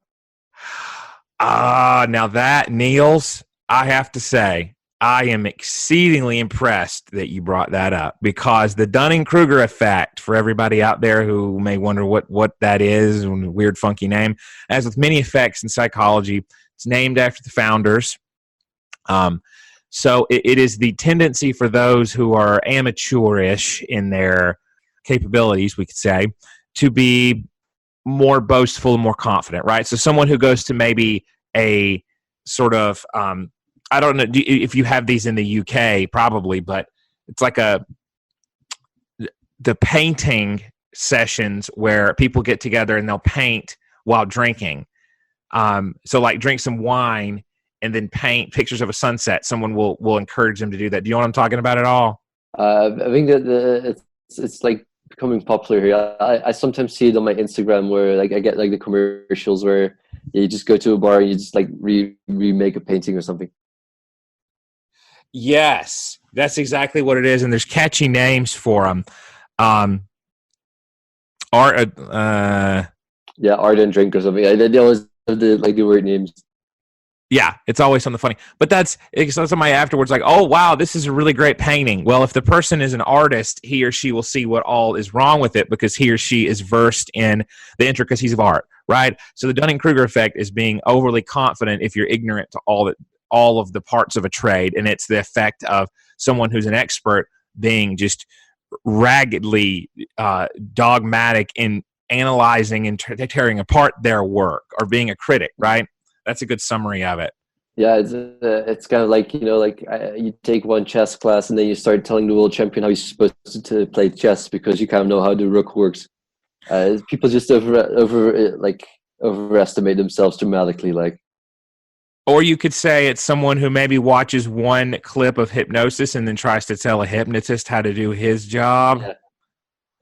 Now that, Niels, I have to say, I am exceedingly impressed that you brought that up, because the Dunning-Kruger effect, for everybody out there who may wonder what that is, a weird, funky name, as with many effects in psychology, it's named after the founders. So it is the tendency for those who are amateurish in their capabilities, we could say, to be more boastful and more confident, right? So someone who goes to maybe a sort of I don't know if you have these in the UK, probably, but it's like the painting sessions where people get together and they'll paint while drinking. So like drink some wine and then paint pictures of a sunset. Someone will encourage them to do that. Do you know what I'm talking about at all? I think that it's like becoming popular here. I sometimes see it on my Instagram, where like I get like the commercials where you just go to a bar and you just like remake a painting or something. Yes, that's exactly what it is, and there's catchy names for them. Art, Yeah, art and drink or something. They always have the weird names. yeah, it's always something funny. But that's somebody afterwards like, oh, wow, this is a really great painting. Well, if the person is an artist, he or she will see what all is wrong with it, because he or she is versed in the intricacies of art, right? So the Dunning-Kruger effect is being overly confident if you're ignorant to all of the parts of a trade, and it's the effect of someone who's an expert being just raggedly dogmatic in analyzing and tearing apart their work, or being a critic, right? That's a good summary of it. Yeah, it's kind of like, like you take one chess class and then you start telling the world champion how he's supposed to play chess, because you kind of know how the rook works. People just overestimate themselves dramatically, like. Or you could say it's someone who maybe watches one clip of hypnosis and then tries to tell a hypnotist how to do his job. Yeah.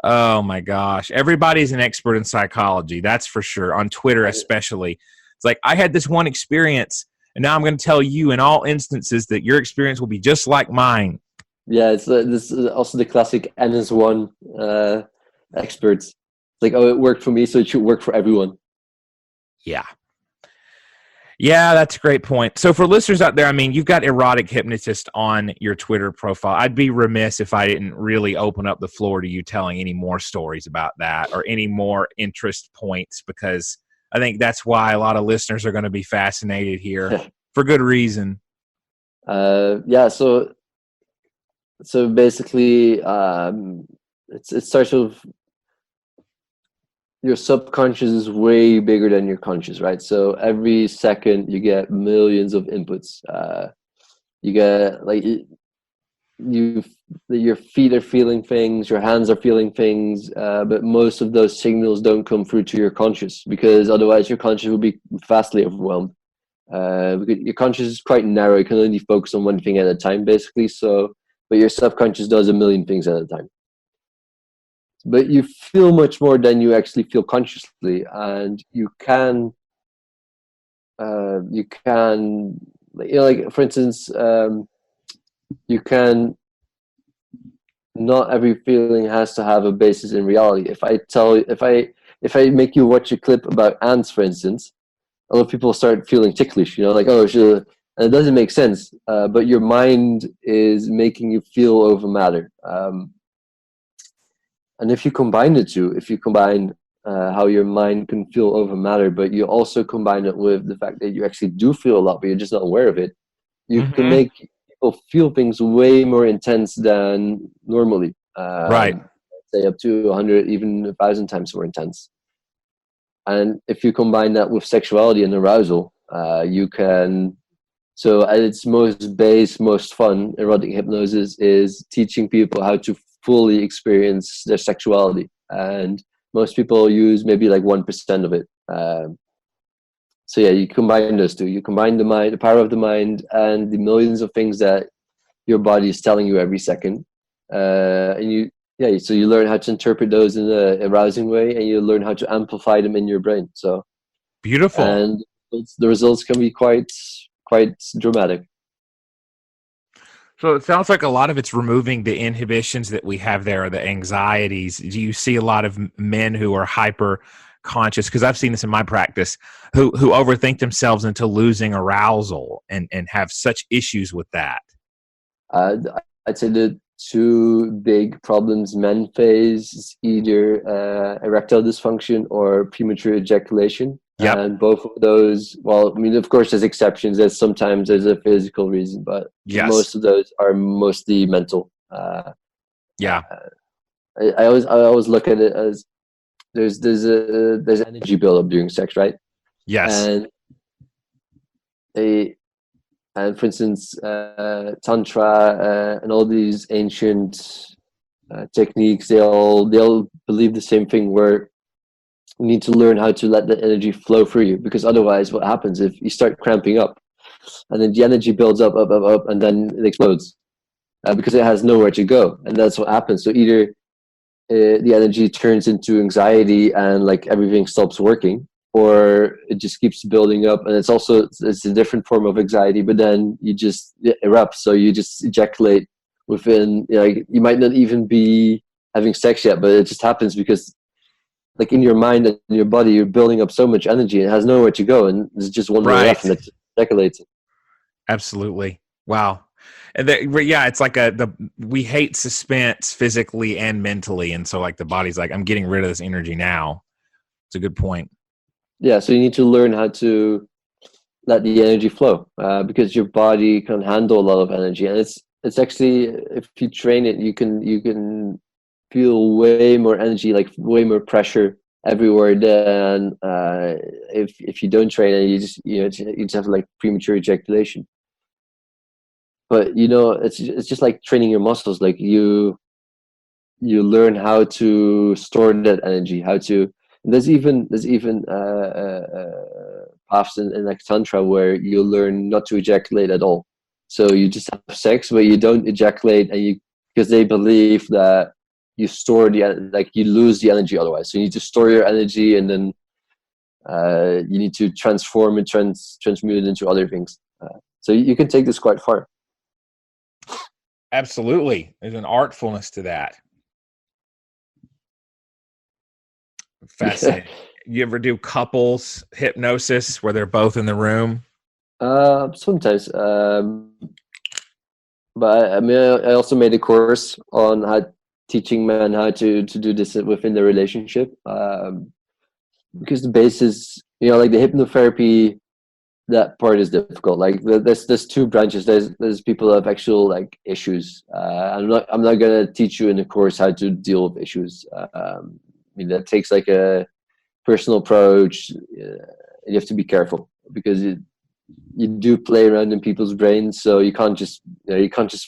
Oh my gosh. Everybody's an expert in psychology. That's for sure. On Twitter, especially. It's like, I had this one experience, and now I'm going to tell you in all instances that your experience will be just like mine. Yeah, it's this is also the classic NS1 experts. It's like, oh, it worked for me, so it should work for everyone. Yeah. Yeah, that's a great point. So for listeners out there, I mean, you've got erotic hypnotist on your Twitter profile. I'd be remiss if I didn't really open up the floor to you telling any more stories about that or any more interest points, because I think that's why a lot of listeners are going to be fascinated here for good reason. Yeah, so basically, it starts with your subconscious is way bigger than your conscious, right? So every second you get millions of inputs. You get like your feet are feeling things, your hands are feeling things, but most of those signals don't come through to your conscious, because otherwise your conscious will be vastly overwhelmed. Because your conscious is quite narrow; you can only focus on one thing at a time, basically. So, but your subconscious does a million things at a time. But you feel much more than you actually feel consciously, and you can, like for instance, you can. Not every feeling has to have a basis in reality. If I make you watch a clip about ants, for instance, a lot of people start feeling ticklish. Like, oh, sure, and it doesn't make sense. But your mind is making you feel over matter. And if you combine the two, if you combine how your mind can feel over matter, but you also combine it with the fact that you actually do feel a lot, but you're just not aware of it, you can make people feel things way more intense than normally. Right. Say up to 100, even 1,000 times more intense. And if you combine that with sexuality and arousal, you can. So at its most base, most fun, erotic hypnosis is teaching people how to fully experience their sexuality. And most people use maybe like 1% of it. So yeah, you combine those two. You combine the mind, the power of the mind, and the millions of things that your body is telling you every second. So you learn how to interpret those in a arousing way, and you learn how to amplify them in your brain. So beautiful. And the results can be quite dramatic. So it sounds like a lot of it's removing the inhibitions that we have there, or the anxieties. Do you see a lot of men who are hyper conscious? Because I've seen this in my practice, who overthink themselves into losing arousal and have such issues with that. I'd say the two big problems men face is either erectile dysfunction or premature ejaculation. Yep. And both of those, well, I mean, of course, there's exceptions. Sometimes there's a physical reason, but most of those are mostly mental. Yeah. I always look at it as there's energy buildup during sex, right? Yes. And for instance, Tantra and all these ancient techniques, they all believe the same thing, where you need to learn how to let the energy flow through you, because otherwise what happens if you start cramping up and then the energy builds up, and then it explodes because it has nowhere to go. And that's what happens. So either the energy turns into anxiety and like everything stops working, or it just keeps building up, and it's a different form of anxiety, but then you just erupt. So you just ejaculate within, you might not even be having sex yet, but it just happens because like in your mind and in your body, you're building up so much energy, it has nowhere to go, and there's just one way left, and it just ejaculates it. Absolutely. Wow. And it's like we hate suspense physically and mentally, and so like the body's like, I'm getting rid of this energy now. It's a good point. Yeah, so you need to learn how to let the energy flow, because your body can handle a lot of energy, and it's actually, if you train it, you can feel way more energy, like way more pressure everywhere than if you don't train it, you just have like premature ejaculation. But it's just like training your muscles. Like you learn how to store that energy, how to. There's even paths in like tantra where you learn not to ejaculate at all. So you just have sex, but you don't ejaculate, and because they believe that you store you lose the energy otherwise. So you need to store your energy, and then you need to transform and transmute it into other things. So you can take this quite far. Absolutely. There's an artfulness to that. Fascinating. You ever do couples hypnosis where they're both in the room? Sometimes. But I also made a course on teaching men how to do this within the relationship. Because the basis, like the hypnotherapy, that part is difficult. Like there's two branches. There's people who have actual like issues. I'm not gonna teach you in the course how to deal with issues. That takes like a personal approach. You have to be careful because you do play around in people's brains, so you can't just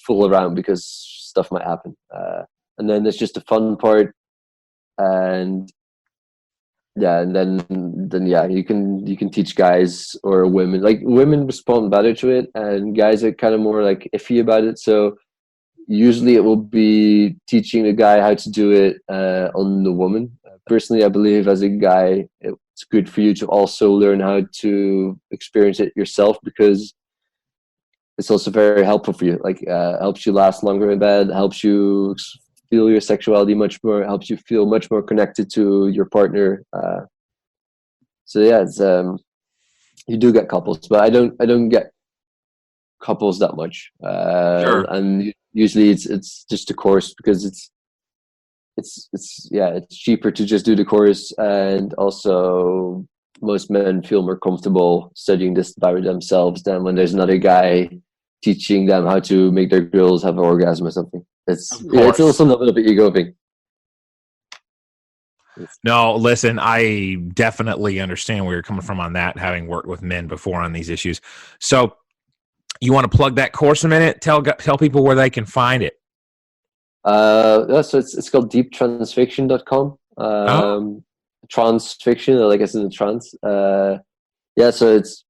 fool around because stuff might happen. And then there's just the fun part, and then you can teach guys or women. Like women respond better to it, and guys are kind of more like iffy about it. So usually it will be teaching the guy how to do it on the woman. Personally, I believe as a guy, it's good for you to also learn how to experience it yourself, because it's also very helpful for you. Like helps you last longer in bed, helps you feel your sexuality much more, helps you feel much more connected to your partner. So yeah, it's you do get couples, but I don't get couples that much. Sure. And usually it's just a course, because it's cheaper to just do the course, and also most men feel more comfortable studying this by themselves than when there's another guy teaching them how to make their girls have an orgasm or something. It's also a little bit of an ego thing. No, listen, I definitely understand where you're coming from on that, having worked with men before on these issues. So you want to plug that course a minute? Tell people where they can find it. So it's called deeptransfiction.com. Trance fiction, I guess, in the trance. So it's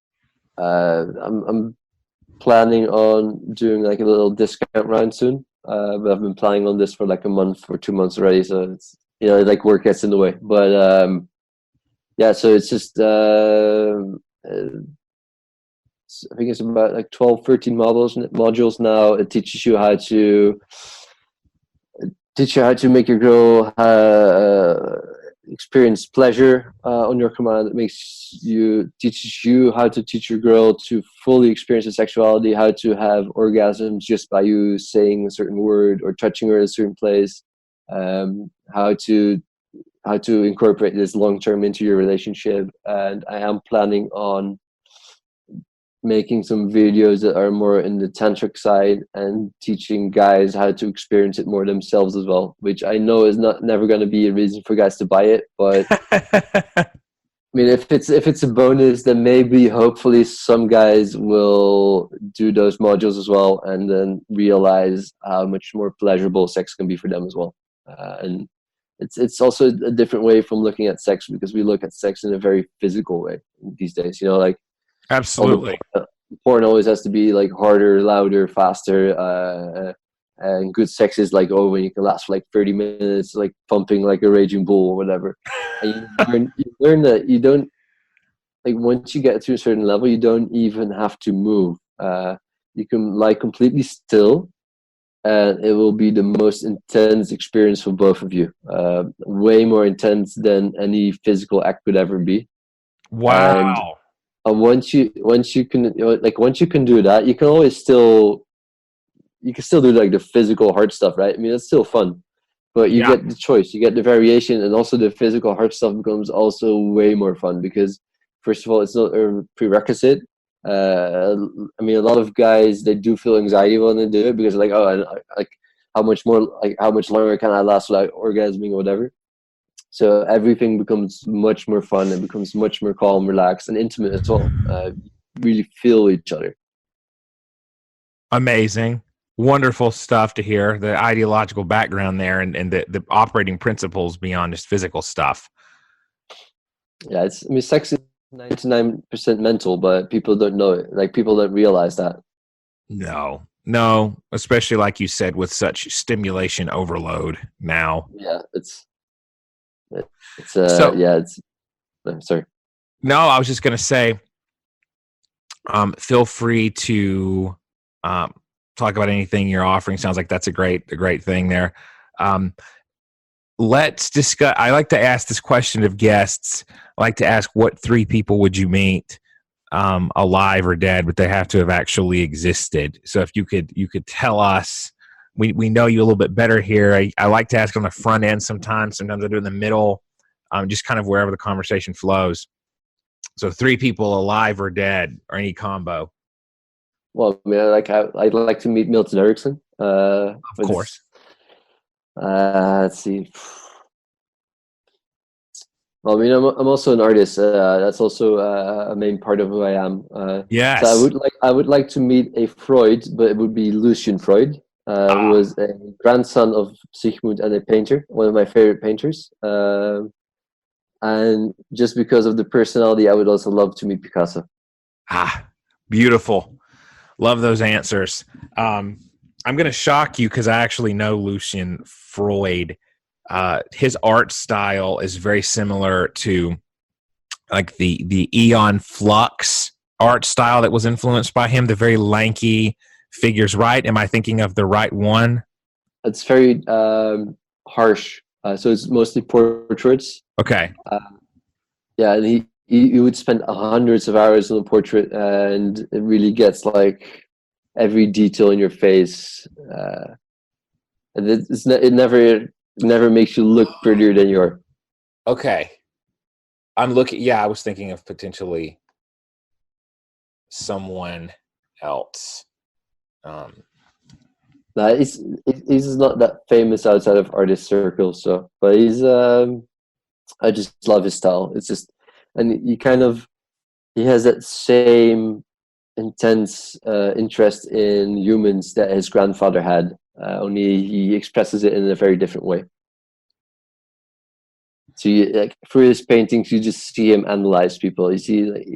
I'm planning on doing like a little discount round soon. But I've been planning on this for like a month or 2 months already, so it's like work gets in the way. But so it's just I think it's about like 12, 13 modules now. It teaches you how to make your girl experience pleasure on your command. It teaches you how to teach your girl to fully experience her sexuality, how to have orgasms just by you saying a certain word or touching her in a certain place, how to incorporate this long term into your relationship. And I am planning on making some videos that are more in the tantric side and teaching guys how to experience it more themselves as well, which I know is never going to be a reason for guys to buy it, but I mean, if it's a bonus, then maybe hopefully some guys will do those modules as well, and then realize how much more pleasurable sex can be for them as well. And it's also a different way from looking at sex, because we look at sex in a very physical way these days. Like Absolutely. Porn always has to be like harder, louder, faster, and good sex is like when you can last for like 30 minutes, like pumping like a raging bull or whatever. And you learn that you don't, like, once you get to a certain level, you don't even have to move. You can lie completely still, and it will be the most intense experience for both of you. Way more intense than any physical act could ever be. Wow. And once you can do that, you can still do like the physical hard stuff, right? I mean, it's still fun, but you get the choice, you get the variation, and also the physical hard stuff becomes also way more fun, because first of all, it's not a prerequisite. I mean, a lot of guys, they do feel anxiety when they do it, because like, how much longer can I last without orgasming or whatever. So everything becomes much more fun. It becomes much more calm, relaxed, and intimate as well. Really feel each other. Amazing. Wonderful stuff to hear. The ideological background there, and the operating principles beyond just physical stuff. Yeah, sex 99% mental, but people don't know it. Like people don't realize that. No, especially like you said, with such stimulation overload now. Yeah, it's So, yeah, it's sorry. no, I was just going to say, feel free to talk about anything you're offering. Sounds like that's a great thing there. Um, let's discuss. I like to ask this question of guests. I like to ask, what three people would you meet, alive or dead, but they have to have actually existed? So if you could tell us, we know you a little bit better here. I like to ask on the front end sometimes. Sometimes I do in the middle, just kind of wherever the conversation flows. So three people, alive or dead, or any combo. Well, I mean, I'd like to meet Milton Erickson. Of course. Let's see. Well, I mean, I'm also an artist. That's also a main part of who I am. So Yes. I would like to meet a Freud, but it would be Lucian Freud, who Ah, was a grandson of Sigmund and a painter, one of my favorite painters. And just because of the personality, I would also love to meet Picasso. Beautiful. Love those answers. I'm going to shock you because I actually know Lucian Freud. His art style is very similar to like the Eon Flux art style that was influenced by him. The very lanky figures. Right? Am I thinking of the right one? It's very harsh. So it's mostly portraits. Okay. Yeah, and he would spend hundreds of hours on a portrait, and it really gets like every detail in your face, and it never makes you look prettier than you are. Okay. I'm looking. Yeah, I was thinking of potentially someone else. He's not that famous outside of artist circles, so but he's I just love his style. It's just, and he has that same intense interest in humans that his grandfather had. Only he expresses it in a very different way. So like through his paintings, you just see him analyze people. You see, like,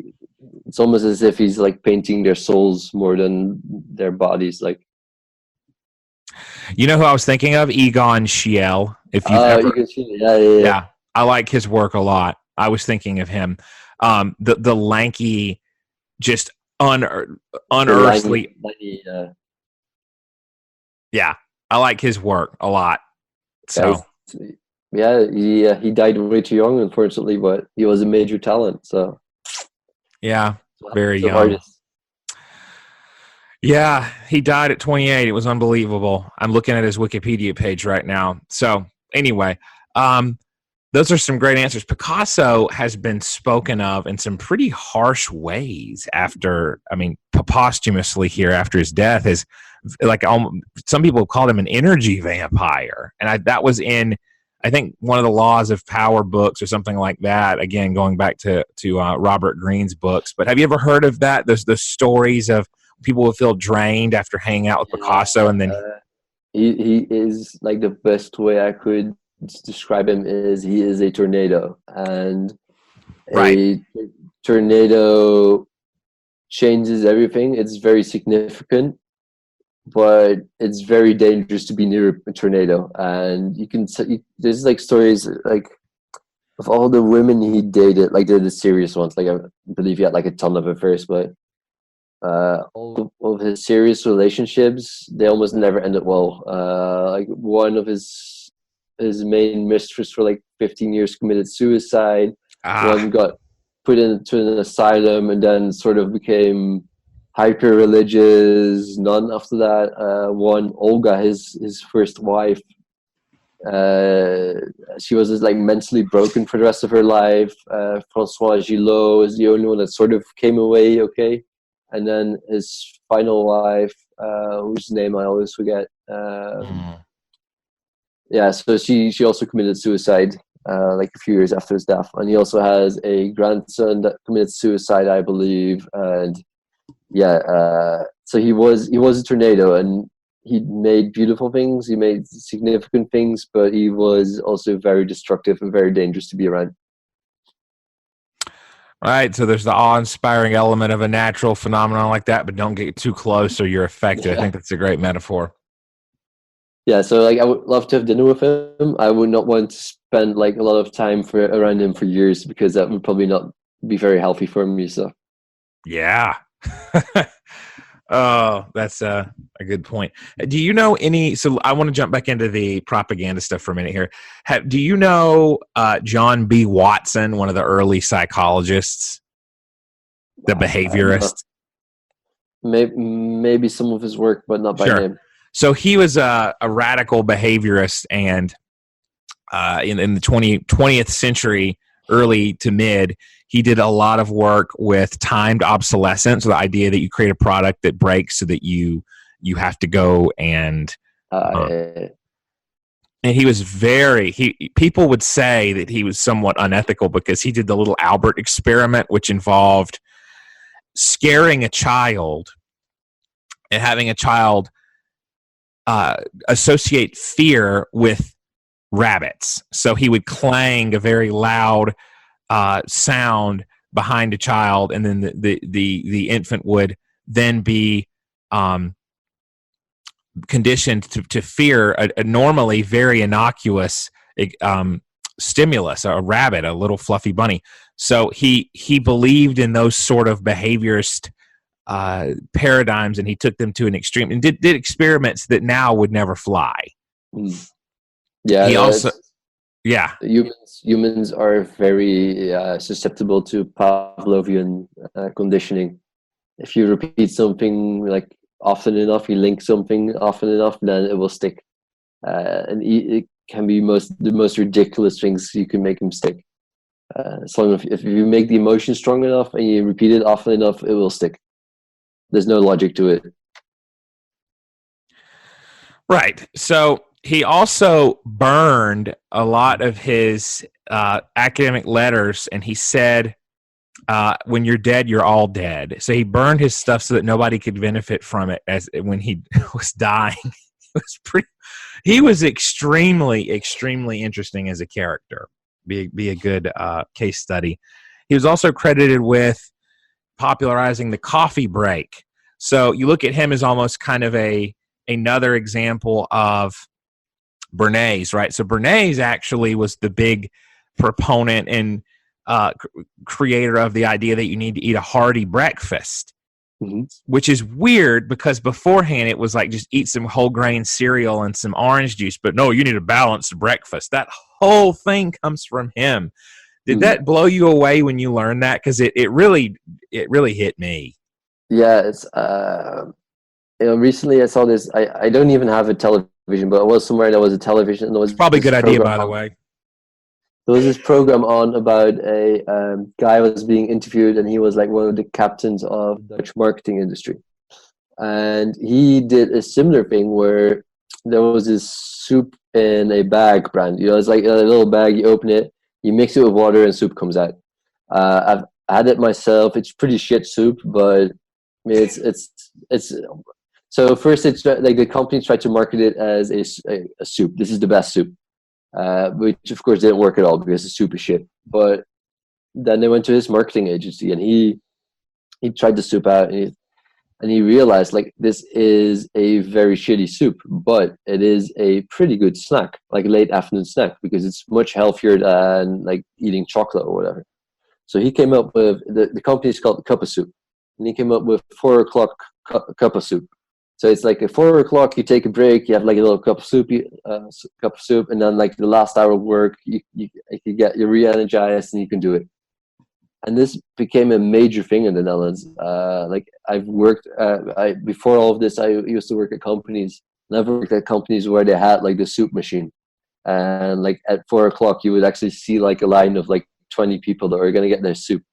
it's almost as if he's like painting their souls more than their bodies. Like, You know who I was thinking of? Egon Schiele. If you've ever, you can see, yeah. yeah, I like his work a lot. I was thinking of him. The lanky, just The unearthly. Lanny, Yeah, I like his work a lot. guys. So Yeah, he died way too young, unfortunately, but he was a major talent. So yeah, very so young. artists. Yeah, he died at 28. It was unbelievable. I'm looking at his Wikipedia page right now. So anyway, those are some great answers. Picasso has been spoken of in some pretty harsh ways after, I mean, posthumously here after his death, is like some people called him an energy vampire. And that was in, I think, one of the Laws of Power books or something like that. Again, going back to Robert Greene's books. But have you ever heard of that? There's the stories of people who feel drained after hanging out with Picasso, and then He is like the best way I could describe him is he is a tornado, and right. a tornado changes everything. It's very significant, but it's very dangerous to be near a tornado. And there's like stories like of all the women he dated, like the serious ones. Like I believe he had like a ton of affairs, but all of his serious relationships, they almost never ended well. Like one of his main mistress for like 15 years committed suicide. Ah, One got put into an asylum and then sort of became hyper religious. None after that. One, Olga, his first wife, uh, she was just like mentally broken for the rest of her life. Francois Gillot is the only one that sort of came away okay. And then his final wife, whose name I always forget. Yeah, so she also committed suicide like a few years after his death. And he also has a grandson that committed suicide, I believe. And yeah, so he was a tornado, and he made beautiful things. He made significant things, but he was also very destructive and very dangerous to be around. Right. So there's the awe-inspiring element of a natural phenomenon like that, but don't get too close or you're affected. I Yeah. think that's a great metaphor. Yeah, so like I would love to have dinner with him. I would not want to spend like a lot of time for around him for years because that would probably not be very healthy for me. So Yeah. Oh, that's a good point. Do you know any? So I want to jump back into the propaganda stuff for a minute here. Do you know John B. Watson, one of the early psychologists, the no, behaviorist? maybe some of his work, but not by Sure. name. So he was a radical behaviorist, and in the 20th century, early to mid, he did a lot of work with timed obsolescence, so the idea that you create a product that breaks so that you have to go uh, Uh, and he was people would say that he was somewhat unethical because he did the little Albert experiment, which involved scaring a child and having a child associate fear with rabbits. So he would clang a very loud sound behind a child, and then the infant would then be conditioned to fear a normally very innocuous stimulus, a rabbit, a little fluffy bunny. So he believed in those sort of behaviorist paradigms, and he took them to an extreme and did experiments that now would never fly. yeah, He no, also, yeah, humans are very susceptible to Pavlovian conditioning. If you repeat something like often enough, you link something often enough, then it will stick. And it can be the most ridiculous things you can make them stick. As long as if you make the emotion strong enough and you repeat it often enough, it will stick. There's no logic to it. right. So he also burned a lot of his academic letters, and he said, when you're dead, you're all dead. So he burned his stuff so that nobody could benefit from it as when he was dying. It was pretty. He was extremely, extremely interesting as a character. Be a good case study. He was also credited with popularizing the coffee break. So you look at him as almost kind of another example of Bernays, right? So Bernays actually was the big proponent and creator of the idea that you need to eat a hearty breakfast, which is weird because beforehand it was like just eat some whole grain cereal and some orange juice. But no, you need a balanced breakfast. That whole thing comes from him. Did that blow you away when you learned that? Because it really hit me. Yeah, it's recently I saw this. I don't even have a television, but I was somewhere and there was a television and there It's was probably a this good idea, program by the on. way. There was this program on about a guy was being interviewed and he was like one of the captains of the Dutch marketing industry. And he did a similar thing where there was this soup in a bag brand. You know, it's like a little bag, you open it, you mix it with water and soup comes out. I've had it myself. It's pretty shit soup, but I mean, it's so first it's like the company tried to market it as a soup. This is the best soup. Which of course didn't work at all because the soup is shit. But then they went to his marketing agency and he tried the soup out and he realized like this is a very shitty soup, but it is a pretty good snack, like a late afternoon snack, because it's much healthier than like eating chocolate or whatever. So he came up with the company is called Cup of Soup, and he came up with 4 o'clock cup of soup. So it's like at 4 o'clock, you take a break, you have like a little cup of soup, and then like the last hour of work, you're re-energized and you can do it. And this became a major thing in the Netherlands. Like I've worked, before all of this, I used to work at companies. And I've worked at companies where they had like the soup machine, and like at 4 o'clock, you would actually see like a line of like 20 people that are going to get their soup.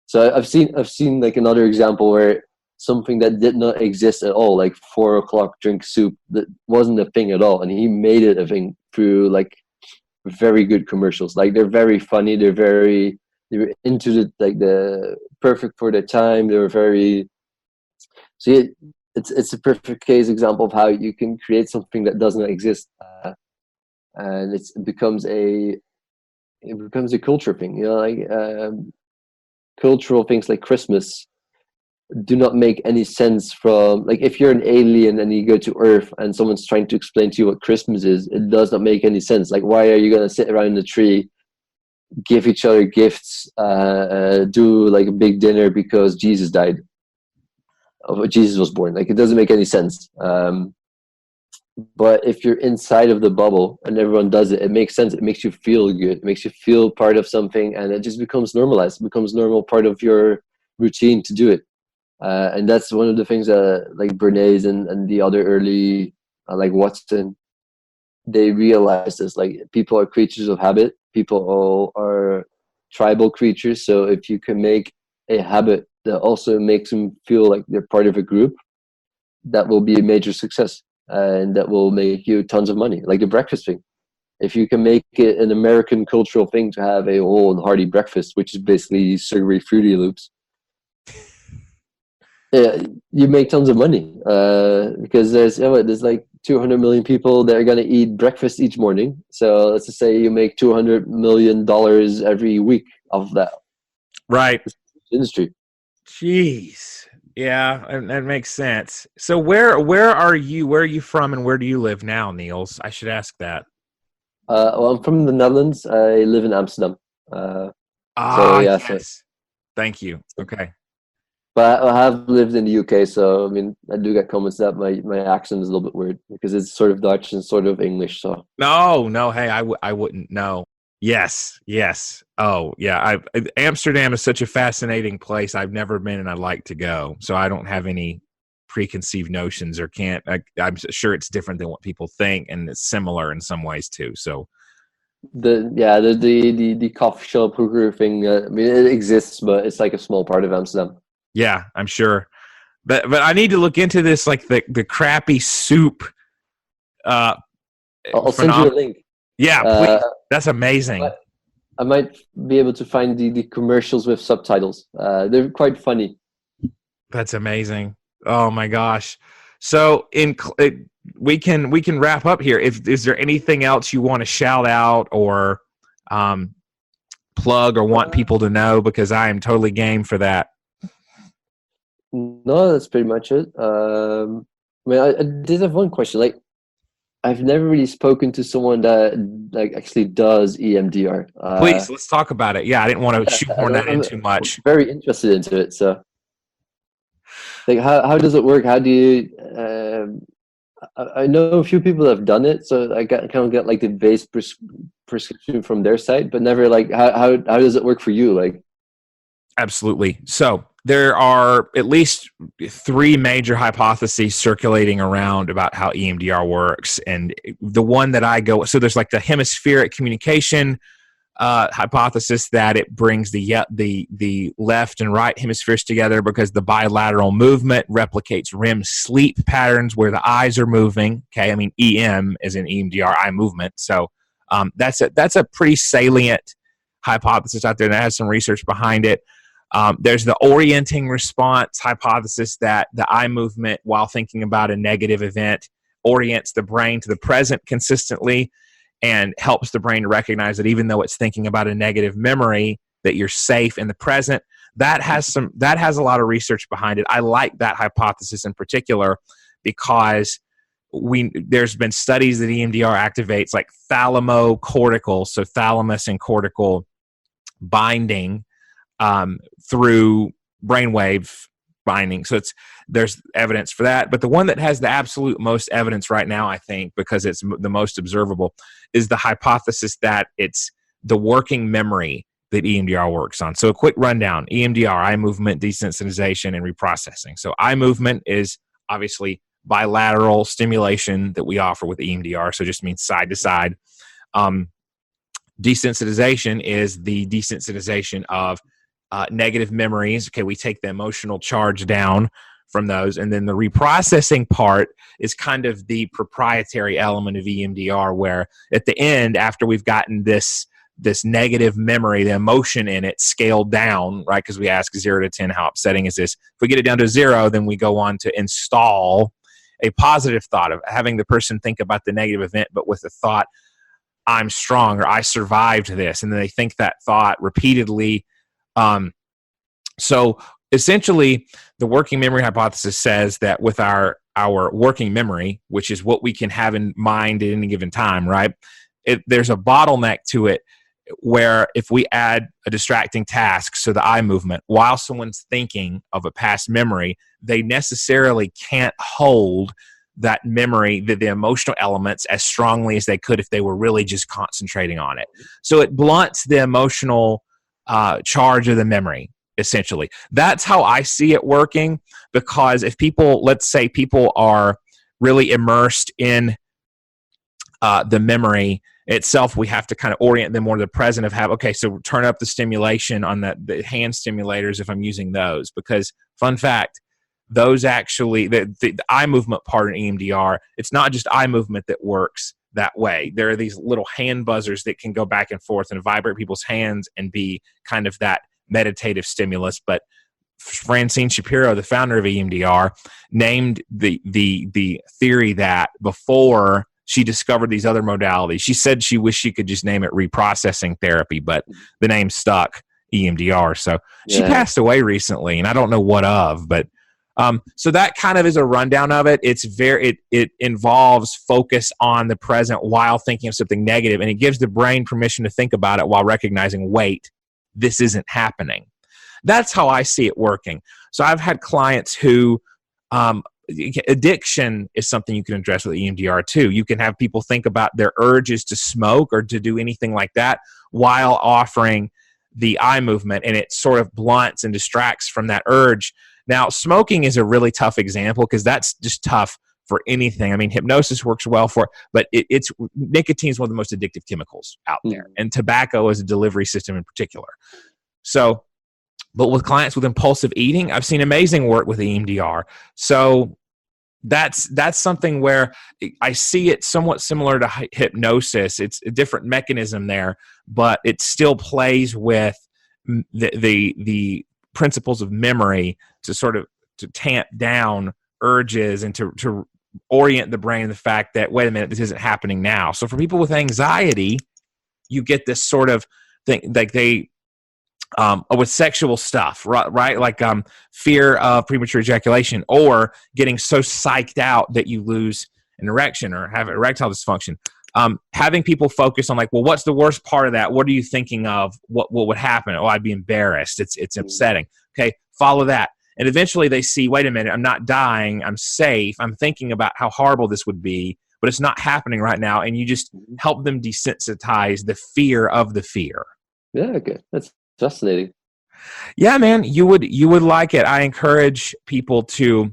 So I've seen like another example where something that did not exist at all, like 4 o'clock drink soup, that wasn't a thing at all, and he made it a thing through like very good commercials. Like they're very funny. They were into the perfect for the time. They were very. So it's a perfect case example of how you can create something that doesn't exist, and it becomes a culture thing. You know, like cultural things like Christmas do not make any sense from, like, if you're an alien and you go to Earth and someone's trying to explain to you what Christmas is, it does not make any sense. Like, why are you going to sit around the tree, give each other gifts, do like a big dinner because Jesus died, or Jesus was born? Like, it doesn't make any sense. But if you're inside of the bubble and everyone does it, it makes sense. It makes you feel good. It makes you feel part of something, and it just becomes normalized. It becomes normal part of your routine to do it. And that's one of the things that, like, Bernays and the other early, like Watson, they realized is, like, people are creatures of habit. People all are tribal creatures. So if you can make a habit that also makes them feel like they're part of a group, that will be a major success. And that will make you tons of money, like the breakfast thing. If you can make it an American cultural thing to have a whole and hearty breakfast, which is basically sugary Fruity Loops, yeah, you make tons of money, because there's like 200 million people that are going to eat breakfast each morning. So let's just say you make $200 million every week of that Right. industry. Jeez. Yeah, that makes sense. So where are you? Where are you from, and where do you live now, Niels? I should ask that. Well, I'm from the Netherlands. I live in Amsterdam. So yeah, so, Yes. Thank you. Okay. but I have lived in the UK, so I mean, I do get comments that my accent is a little bit weird because it's sort of Dutch and sort of English. So No. Hey, I wouldn't know. Yes. Oh, yeah. Amsterdam is such a fascinating place. I've never been, and I'd like to go. So I don't have any preconceived notions, or can't. I'm sure it's different than what people think, and it's similar in some ways too. So the coffee shop hooker thing. I mean, it exists, but it's like a small part of Amsterdam. yeah, I'm sure. But I need to look into this, like the crappy soup. I'll send you a link. Yeah, please. That's amazing. I might be able to find the commercials with subtitles. They're quite funny. That's amazing. Oh my gosh. So we can wrap up here. Is there anything else you want to shout out or plug or want people to know? Because I am totally game for that. No, that's pretty much it. I mean, I did have one question. Like, I've never really spoken to someone that, like, actually does EMDR. Please, let's talk about it. Yeah, I didn't want to shoehorn that in too much. Very interested into it. So, like, how does it work? How do you? I know a few people that have done it, so I kind of get like the base prescription from their side, but never like how does it work for you? Like, absolutely. So there are at least 3 major hypotheses circulating around about how EMDR works. And the one that I go, so there's like the hemispheric communication hypothesis, that it brings the left and right hemispheres together because the bilateral movement replicates REM sleep patterns where the eyes are moving. Okay, I mean, EM is in EMDR, eye movement. So that's a pretty salient hypothesis out there that has some research behind it. There's the orienting response hypothesis, that the eye movement while thinking about a negative event orients the brain to the present consistently and helps the brain to recognize that even though it's thinking about a negative memory, that you're safe in the present. That has a lot of research behind it. I like that hypothesis in particular because there's been studies that EMDR activates like thalamocortical, so thalamus and cortical binding through brainwave binding. So there's evidence for that. But the one that has the absolute most evidence right now, I think, because it's the most observable, is the hypothesis that it's the working memory that EMDR works on. So a quick rundown: EMDR, eye movement, desensitization, and reprocessing. So eye movement is obviously bilateral stimulation that we offer with EMDR. So it just means side to side. Desensitization is the desensitization of negative memories. Okay, we take the emotional charge down from those. And then the reprocessing part is kind of the proprietary element of EMDR, where at the end, after we've gotten this negative memory, the emotion in it scaled down, right? Because we ask 0 to 10, how upsetting is this? If we get it down to 0, then we go on to install a positive thought of having the person think about the negative event, but with the thought, I'm strong, or I survived this. And then they think that thought repeatedly. So essentially, the working memory hypothesis says that with our working memory, which is what we can have in mind at any given time, right? There's a bottleneck to it where if we add a distracting task, so the eye movement, while someone's thinking of a past memory, they necessarily can't hold that memory, the emotional elements, as strongly as they could if they were really just concentrating on it. So it blunts the emotional charge of the memory, essentially. That's how I see it working, because if people, let's say people are really immersed in the memory itself, we have to kind of orient them more to the present of okay, so turn up the stimulation on the hand stimulators if I'm using those, because fun fact, those actually, the eye movement part in EMDR, it's not just eye movement that works that way. There are these little hand buzzers that can go back and forth and vibrate people's hands and be kind of that meditative stimulus. But Francine Shapiro, the founder of EMDR, named the theory that before she discovered these other modalities. She said she wished she could just name it reprocessing therapy, but the name stuck, EMDR. So she passed away recently, and I don't know what of, but so that kind of is a rundown of it. It involves focus on the present while thinking of something negative, and it gives the brain permission to think about it while recognizing, wait, this isn't happening. That's how I see it working. So I've had clients who addiction is something you can address with EMDR too. You can have people think about their urges to smoke or to do anything like that while offering the eye movement, and it sort of blunts and distracts from that urge. Now, smoking is a really tough example because that's just tough for anything. I mean, hypnosis works well for it, but it's nicotine is one of the most addictive chemicals out there, and tobacco is a delivery system in particular. So, but with clients with impulsive eating, I've seen amazing work with EMDR. So that's something where I see it somewhat similar to hypnosis. It's a different mechanism there, but it still plays with the principles of memory to sort of to tamp down urges and to orient the brain to the fact that, wait a minute, this isn't happening now. So for people with anxiety, you get this sort of thing, like they with sexual stuff, right? Like fear of premature ejaculation, or getting so psyched out that you lose an erection or have erectile dysfunction. Having people focus on like, well, what's the worst part of that? What are you thinking of? What would happen? Oh, I'd be embarrassed. It's upsetting. Okay, follow that. And eventually they see, wait a minute, I'm not dying. I'm safe. I'm thinking about how horrible this would be, but it's not happening right now. And you just help them desensitize the fear of the fear. Yeah, okay. That's fascinating. Yeah, man, you would like it. I encourage people to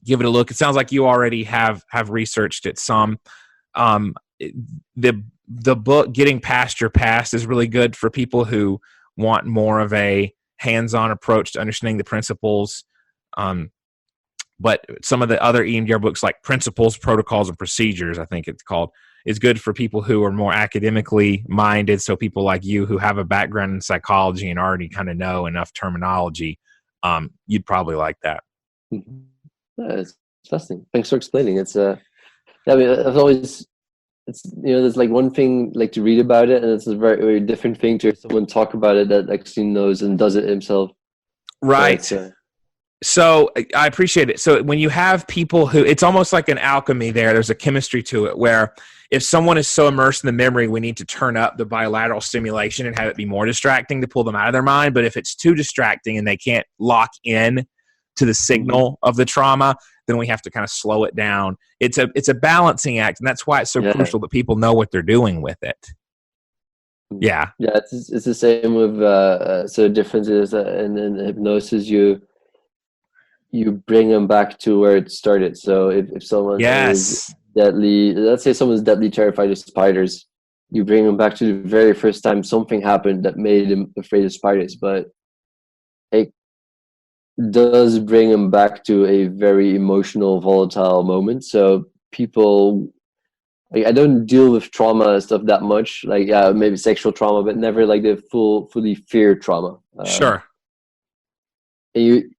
give it a look. It sounds like you already have researched it some. The book Getting Past Your Past is really good for people who want more of a hands-on approach to understanding the principles. But some of the other EMDR books like Principles, Protocols, and Procedures, I think it's called, is good for people who are more academically minded. So people like you who have a background in psychology and already kind of know enough terminology, you'd probably like that. Mm-hmm. Yeah, it's fascinating. Thanks for explaining. It's I mean, I've always, it's, you know, there's like one thing like to read about it, and it's a very, very different thing to hear someone talk about it that actually knows and does it himself. Right. So I appreciate it. So when you have people who, it's almost like an alchemy there. There's a chemistry to it where if someone is so immersed in the memory, we need to turn up the bilateral stimulation and have it be more distracting to pull them out of their mind. But if it's too distracting and they can't lock in to the signal of the trauma, then we have to kind of slow it down. It's a balancing act, and that's why it's so crucial that people know what they're doing with it. Yeah. Yeah, it's the same with so the difference is in hypnosis you bring them back to where it started. So if someone is deadly, let's say someone's deadly terrified of spiders, you bring them back to the very first time something happened that made them afraid of spiders, but it does bring them back to a very emotional, volatile moment. So people, like, I don't deal with trauma and stuff that much, like maybe sexual trauma, but never like the fully fear trauma. Sure. And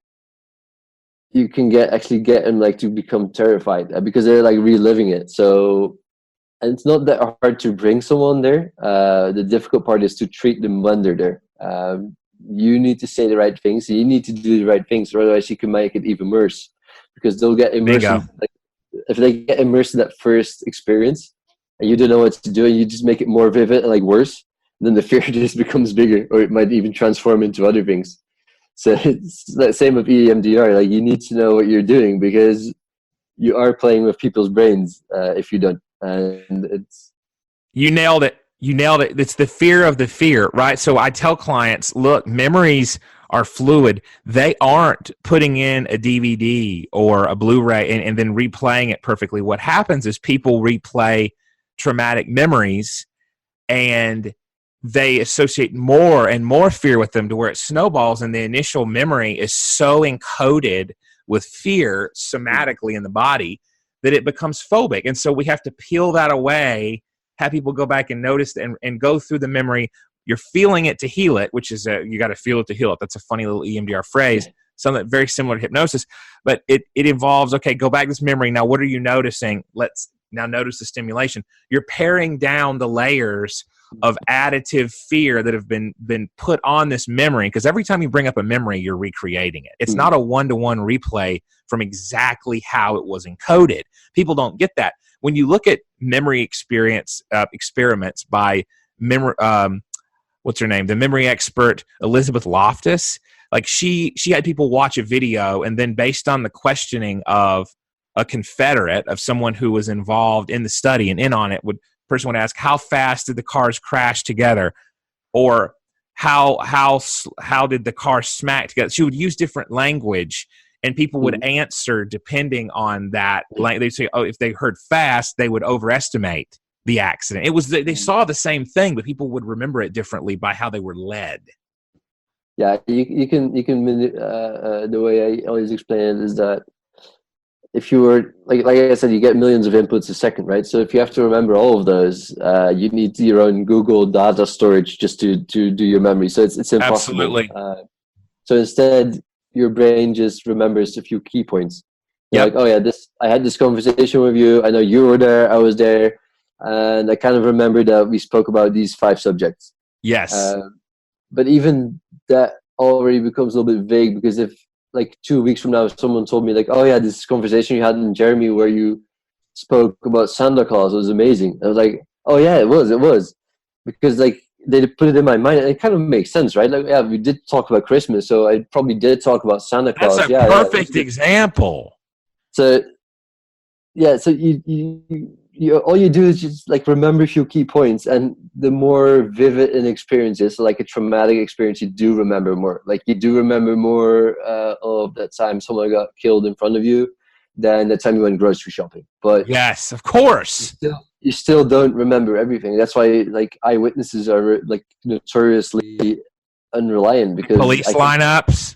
you can get them like to become terrified because they're like reliving it. So, and it's not that hard to bring someone there. The difficult part is to treat them when they're there. you need to say the right things, you need to do the right things, or otherwise you can make it even worse, because they'll get immersed Bingo. in, like, if they get immersed in that first experience and you don't know what to do and you just make it more vivid and like worse, then the fear just becomes bigger, or it might even transform into other things. So it's the same with EMDR. Like, you need to know what you're doing, because you are playing with people's brains if you don't. And it's You nailed it. You nailed it. It's the fear of the fear, right? So I tell clients, look, memories are fluid. They aren't putting in a DVD or a Blu-ray and then replaying it perfectly. What happens is people replay traumatic memories and they associate more and more fear with them to where it snowballs, and the initial memory is so encoded with fear somatically in the body that it becomes phobic. And so we have to peel that away, have people go back and notice and go through the memory. You're feeling it to heal it, which is you got to feel it to heal it. That's a funny little EMDR phrase, something very similar to hypnosis, but it involves, okay, go back to this memory. Now, what are you noticing? Let's now notice the stimulation. You're paring down the layers of additive fear that have been put on this memory, because every time you bring up a memory, you're recreating it. It's not a one-to-one replay from exactly how it was encoded. People don't get that. When you look at memory experience experiments by what's her name, the memory expert Elizabeth Loftus, like she had people watch a video, and then based on the questioning of a confederate, of someone who was involved in the study and in on it, person would ask, how fast did the cars crash together, or how did the cars smack together? She would use different language, and people would answer depending on that. They'd say, oh, if they heard fast, they would overestimate the accident. It was they saw the same thing, but people would remember it differently by how they were led. Yeah, you can the way I always explain it is that if you were like I said, you get millions of inputs a second, right? So if you have to remember all of those, you need your own Google data storage just to do your memory. So it's impossible. Absolutely. So instead, your brain just remembers a few key points. You're like, oh yeah, I had this conversation with you. I know you were there. I was there, and I kind of remember that we spoke about these 5 subjects. Yes. But even that already becomes a little bit vague, because if like 2 weeks from now someone told me like, oh yeah, this conversation you had in Jeremy where you spoke about Santa Claus was amazing, I was like, oh yeah, it was, because like they put it in my mind, and it kind of makes sense, right? Like, yeah, we did talk about Christmas, so I probably did talk about Santa Claus. That's a perfect example. So yeah, so you all you do is just like remember a few key points, and the more vivid an experience is, so like a traumatic experience, you do remember more. Like you do remember more of that time someone got killed in front of you than the time you went grocery shopping. But yes, of course, you still don't remember everything. That's why like eyewitnesses are like notoriously unreliant, because police lineups.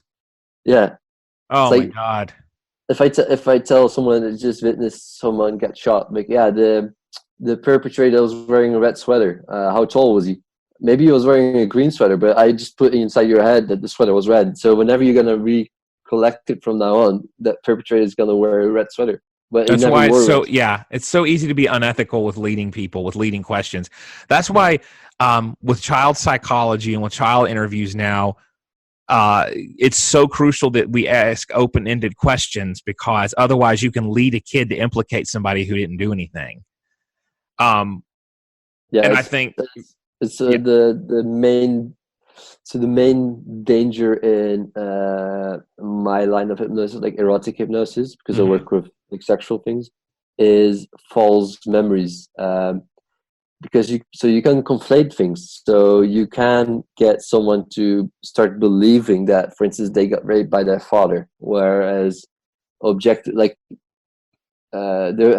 Yeah. Oh like, my God. If I tell someone that just witnessed someone get shot, like, yeah, the perpetrator was wearing a red sweater. How tall was he? Maybe he was wearing a green sweater, but I just put inside your head that the sweater was red. So whenever you're gonna recollect it from now on, that perpetrator is gonna wear a red sweater. But that's why it's so it's so easy to be unethical with leading people, with leading questions. That's why with child psychology and with child interviews now, it's so crucial that we ask open-ended questions, because otherwise you can lead a kid to implicate somebody who didn't do anything. And I think it's the main danger in my line of hypnosis, like erotic hypnosis, because I work with like sexual things, is false memories. Because you can conflate things, so you can get someone to start believing that, for instance, they got raped by their father, whereas there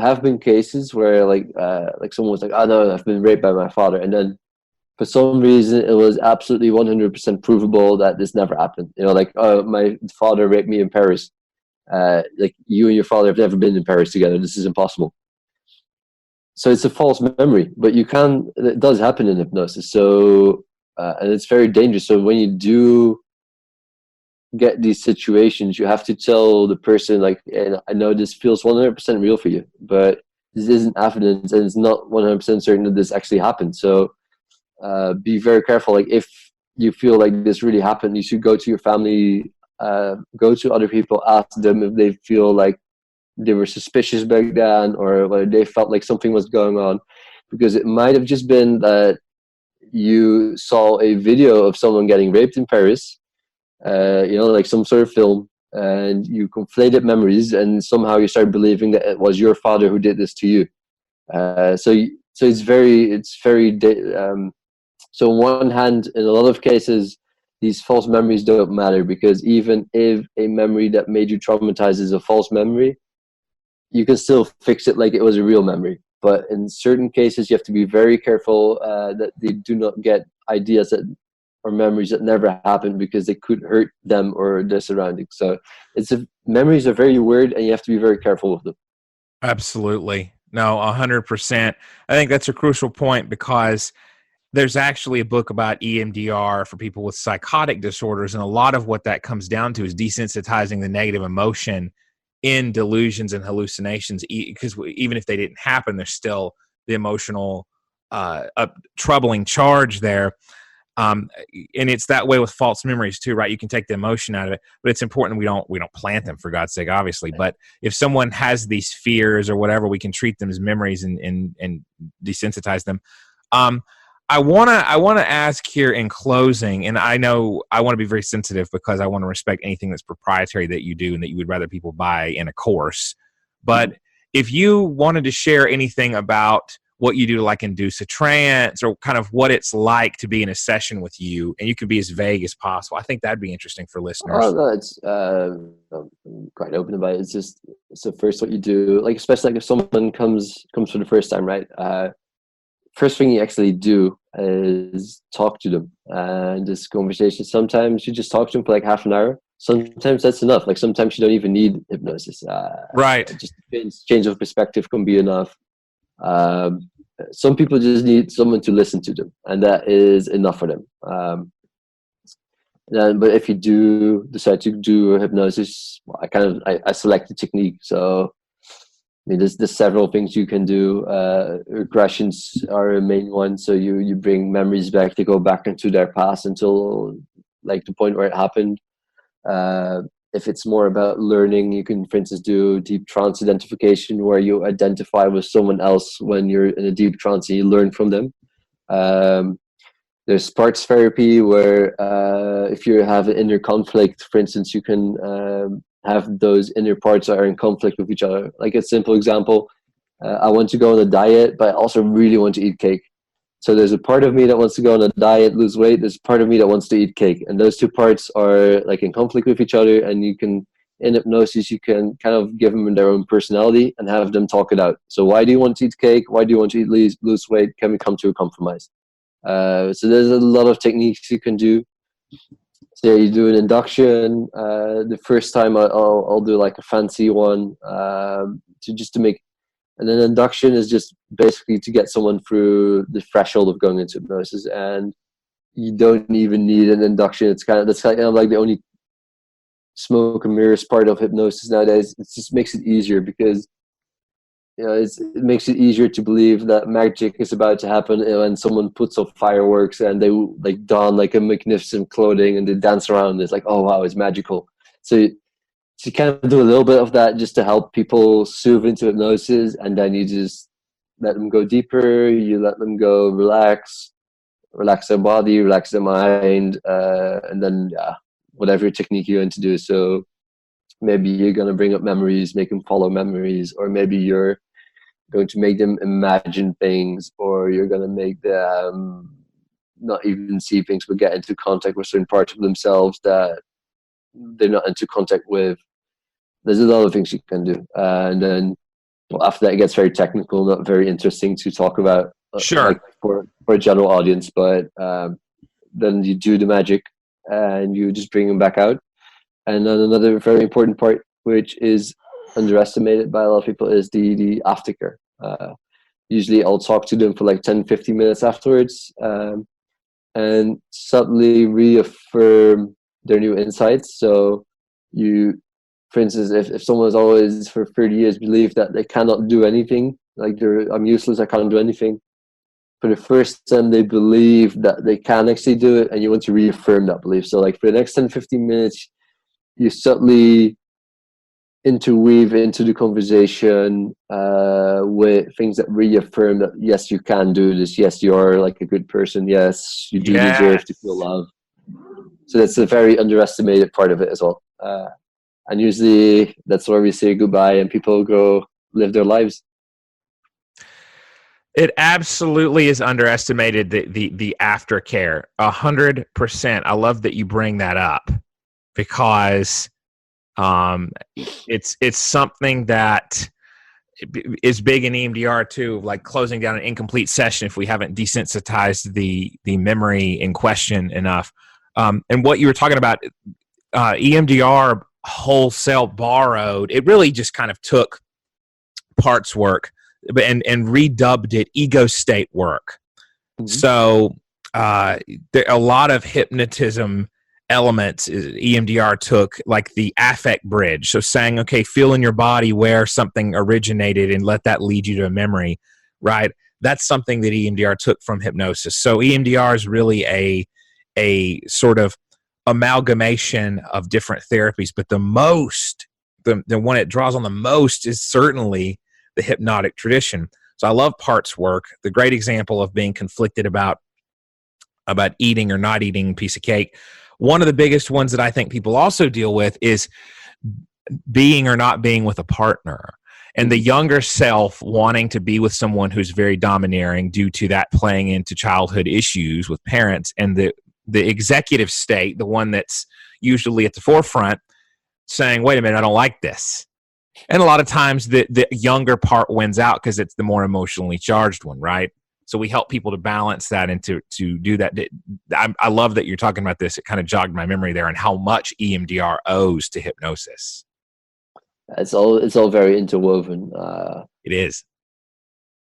have been cases where like someone was like, oh no, I've been raped by my father, and then for some reason it was absolutely 100% provable that this never happened. Like, oh, my father raped me in Paris. Like, you and your father have never been in Paris together. This is impossible. So it's a false memory, but it does happen in hypnosis. So, and it's very dangerous. So when you do get these situations, you have to tell the person, like, and I know this feels 100% real for you, but this isn't evidence, and it's not 100% certain that this actually happened. So be very careful. Like, if you feel like this really happened, you should go to your family, go to other people, ask them if they feel like they were suspicious back then, or whether they felt like something was going on, because it might have just been that you saw a video of someone getting raped in Paris, like some sort of film, and you conflated memories, and somehow you start believing that it was your father who did this to you. So so on one hand, in a lot of cases, these false memories don't matter, because even if a memory that made you traumatized is a false memory, you can still fix it like it was a real memory. But in certain cases, you have to be very careful that they do not get ideas that or memories that never happened, because they could hurt them or their surroundings. So memories are very weird, and you have to be very careful with them. Absolutely. No, 100%. I think that's a crucial point, because there's actually a book about EMDR for people with psychotic disorders, and a lot of what that comes down to is desensitizing the negative emotion in delusions and hallucinations, because even if they didn't happen, there's still the emotional troubling charge there. And it's that way with false memories too, right? You can take the emotion out of it, but it's important we don't plant them, for God's sake, obviously. But if someone has these fears or whatever, we can treat them as memories and desensitize them. I wanna ask here in closing, and I know I want to be very sensitive, because I want to respect anything that's proprietary that you do and that you would rather people buy in a course. But if you wanted to share anything about what you do to like induce a trance, or kind of what it's like to be in a session with you, and you can be as vague as possible, I think that'd be interesting for listeners. Oh no, I'm quite open about it. It's the first what you do, like especially like if someone comes for the first time, right? First thing you actually do is talk to them, and this conversation. Sometimes you just talk to them for like half an hour. Sometimes that's enough. Like sometimes you don't even need hypnosis. Right. Just change of perspective can be enough. Some people just need someone to listen to them, and that is enough for them. But if you do decide to do hypnosis, I select the technique. So I mean, there's several things you can do. Regressions are a main one. So you bring memories back. They go back into their past until like the point where it happened. If it's more about learning, you can, for instance, do deep trance identification, where you identify with someone else when you're in a deep trance and you learn from them. There's parts therapy, where if you have an inner conflict, for instance, you can have those inner parts that are in conflict with each other. Like a simple example, I want to go on a diet, but I also really want to eat cake. So there's a part of me that wants to go on a diet, lose weight. There's a part of me that wants to eat cake. And those two parts are like in conflict with each other. And you can, in hypnosis, you can kind of give them their own personality and have them talk it out. So why do you want to eat cake? Why do you want to lose weight? Can we come to a compromise? So there's a lot of techniques you can do. So you do an induction. The first time I'll do like a fancy one to make. And then induction is just basically to get someone through the threshold of going into hypnosis, and you don't even need an induction. That's kind of like the only smoke and mirrors part of hypnosis nowadays. It just makes it easier, because it makes it easier to believe that magic is about to happen when someone puts up fireworks and they like don like a magnificent clothing and they dance around. It's like, oh wow, it's magical. So you kind of do a little bit of that just to help people soothe into hypnosis, and then you just let them go deeper. You let them go relax their body, relax their mind, and then whatever technique you're going to do. So maybe you're going to bring up memories, make them follow memories, or maybe you're going to make them imagine things, or you're going to make them not even see things but get into contact with certain parts of themselves that they're not into contact with. There's a lot of things you can do, and then after that it gets very technical, not very interesting to talk about. Sure. Like for a general audience. But then you do the magic and you just bring them back out. And then another very important part, which is underestimated by a lot of people, is the aftercare. Usually I'll talk to them for like 10-15 minutes afterwards, and subtly reaffirm their new insights. So for instance, if someone's always for 30 years believed that they cannot do anything, like I'm useless, I can't do anything, for the first time they believe that they can actually do it, and you want to reaffirm that belief. So like for the next 10, 15 minutes, you subtly interweave into the conversation with things that reaffirm that yes, you can do this, yes, you are like a good person, yes, you do deserve to feel Yes. love. So that's a very underestimated part of it as well. And usually that's where we say goodbye and people go live their lives. It absolutely is underestimated, the aftercare. 100%. I love that you bring that up, because it's something that is big in EMDR too, like closing down an incomplete session if we haven't desensitized the memory in question enough. And what you were talking about, EMDR wholesale borrowed, it really just kind of took parts work and redubbed it ego state work. Mm-hmm. So there a lot of hypnotism elements EMDR took, like the affect bridge. So saying, okay, feel in your body where something originated and let that lead you to a memory, right? That's something that EMDR took from hypnosis. So EMDR is really a sort of amalgamation of different therapies, but the one it draws on the most is certainly the hypnotic tradition. So I love parts work. The great example of being conflicted about eating or not eating a piece of cake. One of the biggest ones that I think people also deal with is being or not being with a partner, and the younger self wanting to be with someone who's very domineering due to that playing into childhood issues with parents, and the executive state, the one that's usually at the forefront, saying, wait a minute, I don't like this. And a lot of times the younger part wins out because it's the more emotionally charged one, right? So we help people to balance that and to do that. I love that you're talking about this. It kind of jogged my memory there, and how much EMDR owes to hypnosis. It's all very interwoven. It is.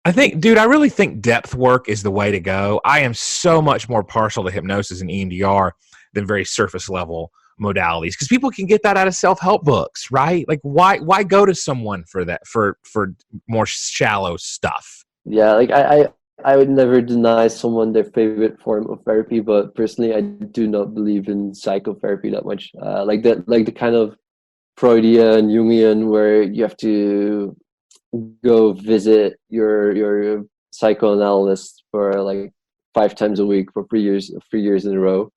I think, dude, I really think depth work is the way to go. I am so much more partial to hypnosis and EMDR than very surface level modalities, because people can get that out of self-help books, right? Like why go to someone for that, for more shallow stuff? Yeah, like I would never deny someone their favorite form of therapy, but personally I do not believe in psychotherapy that much. Like the kind of Freudian, Jungian, where you have to go visit your psychoanalyst for like 5 times a week for 3 years in a row.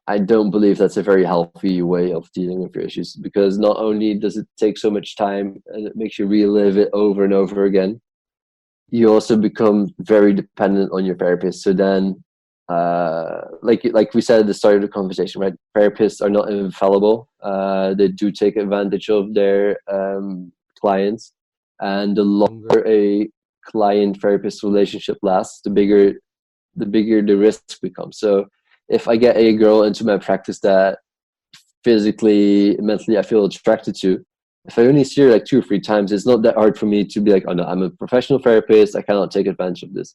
I don't believe that's a very healthy way of dealing with your issues, because not only does it take so much time and it makes you relive it over and over again, you also become very dependent on your therapist. So then, like we said at the start of the conversation, right? Therapists are not infallible. They do take advantage of their clients, and the longer a client-therapist relationship lasts, the bigger the risk becomes. So if I get a girl into my practice that physically, mentally I feel attracted to, if I only see her like 2 or 3 times, it's not that hard for me to be like, oh no, I'm a professional therapist, I cannot take advantage of this.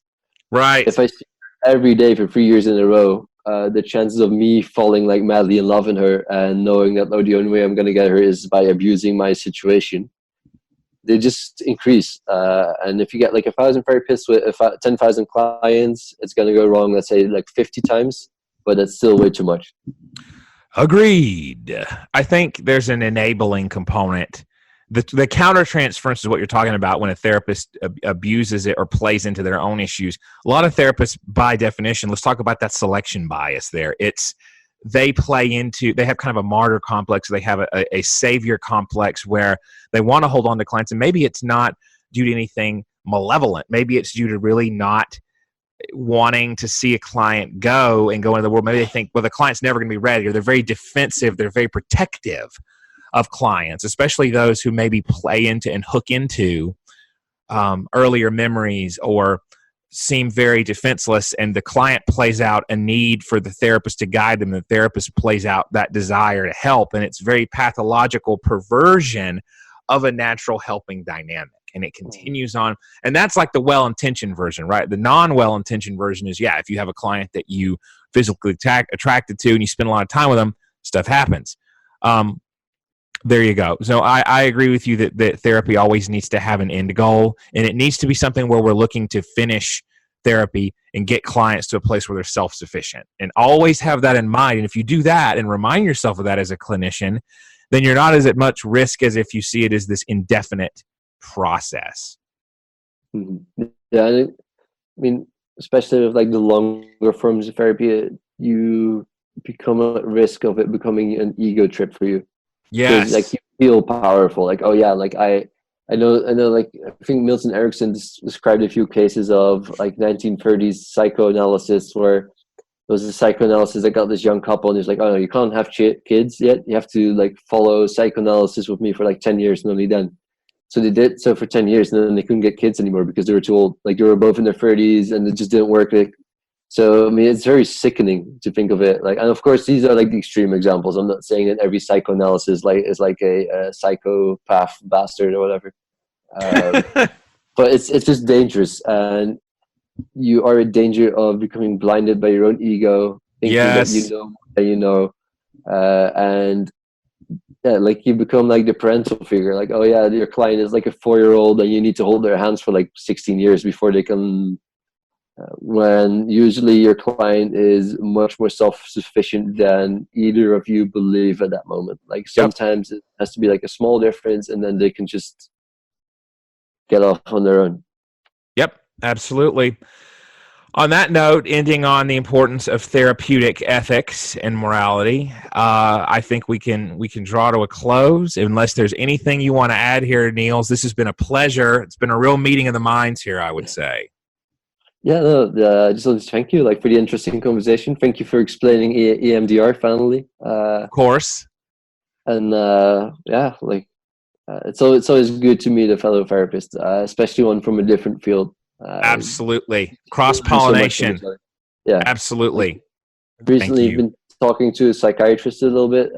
Right. If I see her every day for 3 years in a row, the chances of me falling like madly in love in her and knowing that, oh, the only way I'm going to get her is by abusing my situation, they just increase. And if you get like 1,000 therapists with 10,000 clients, it's going to go wrong, let's say like 50 times, but that's still way too much. Agreed. I think there's an enabling component. The countertransference is what you're talking about when a therapist abuses it or plays into their own issues. A lot of therapists, by definition, let's talk about that selection bias there. They have kind of a martyr complex. They have a savior complex where they want to hold on to clients, and maybe it's not due to anything malevolent. Maybe it's due to really not wanting to see a client go into the world. Maybe they think, well, the client's never going to be ready, or they're very defensive, they're very protective of clients, especially those who maybe play into and hook into earlier memories or seem very defenseless, and the client plays out a need for the therapist to guide them. The therapist plays out that desire to help, and it's very pathological perversion of a natural helping dynamic. And it continues on. And that's like the well-intentioned version, right? The non-well-intentioned version is, if you have a client that you physically attracted to and you spend a lot of time with them, stuff happens. There you go. So I agree with you that therapy always needs to have an end goal, and it needs to be something where we're looking to finish therapy and get clients to a place where they're self-sufficient. And always have that in mind. And if you do that and remind yourself of that as a clinician, then you're not as at much risk as if you see it as this indefinite process. Mm-hmm. Yeah, I mean, especially with like the longer forms of therapy, you become at risk of it becoming an ego trip for you. Because like Yes. you feel powerful, like, oh yeah, like I know, like I think Milton Erickson described a few cases of like 1930s psychoanalysis where there was a psychoanalysis that got this young couple, and he's like, oh no, you can't have kids yet. You have to like follow psychoanalysis with me for like 10 years, and only then. So they did so for 10 years, and then they couldn't get kids anymore because they were too old. Like they were both in their 30s, and it just didn't work. Like, so I mean, it's very sickening to think of it. Like, and of course, these are like the extreme examples. I'm not saying that every psychoanalysis is like a psychopath bastard or whatever. But it's just dangerous, and you are in danger of becoming blinded by your own ego, thinking that you Yes. know more than you know, and yeah, like you become like the parental figure. Like, oh yeah, your client is like a 4-year-old, and you need to hold their hands for like 16 years before they can. When usually your client is much more self-sufficient than either of you believe at that moment. Like Yep. sometimes it has to be like a small difference, and then they can just get off on their own. Yep. Absolutely. On that note, ending on the importance of therapeutic ethics and morality, I think we can draw to a close. Unless there's anything you want to add here, Niels, this has been a pleasure. It's been a real meeting of the minds here, I would say. Yeah, no, I just want to thank you like for the interesting conversation. Thank you for explaining EMDR finally. Of course. And yeah, like it's always good to meet a fellow therapist, especially one from a different field. Absolutely. Learn so much from Cross-pollination. each other. Yeah, like, Absolutely. I've Thank recently you. been talking to a psychiatrist a little bit.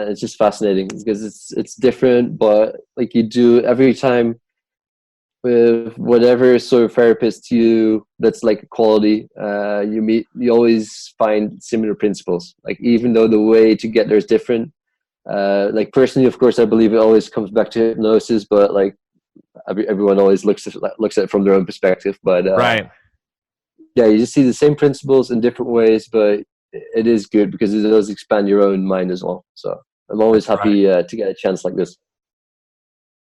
It's just fascinating because it's different, but like you do every time with whatever sort of therapist that's like a quality you meet, you always find similar principles. Like even though the way to get there is different. Like personally, of course, I believe it always comes back to hypnosis, but like everyone always looks at it from their own perspective. But Right. yeah, you just see the same principles in different ways, but it is good because it does expand your own mind as well. So I'm always That's right. happy to get a chance like this.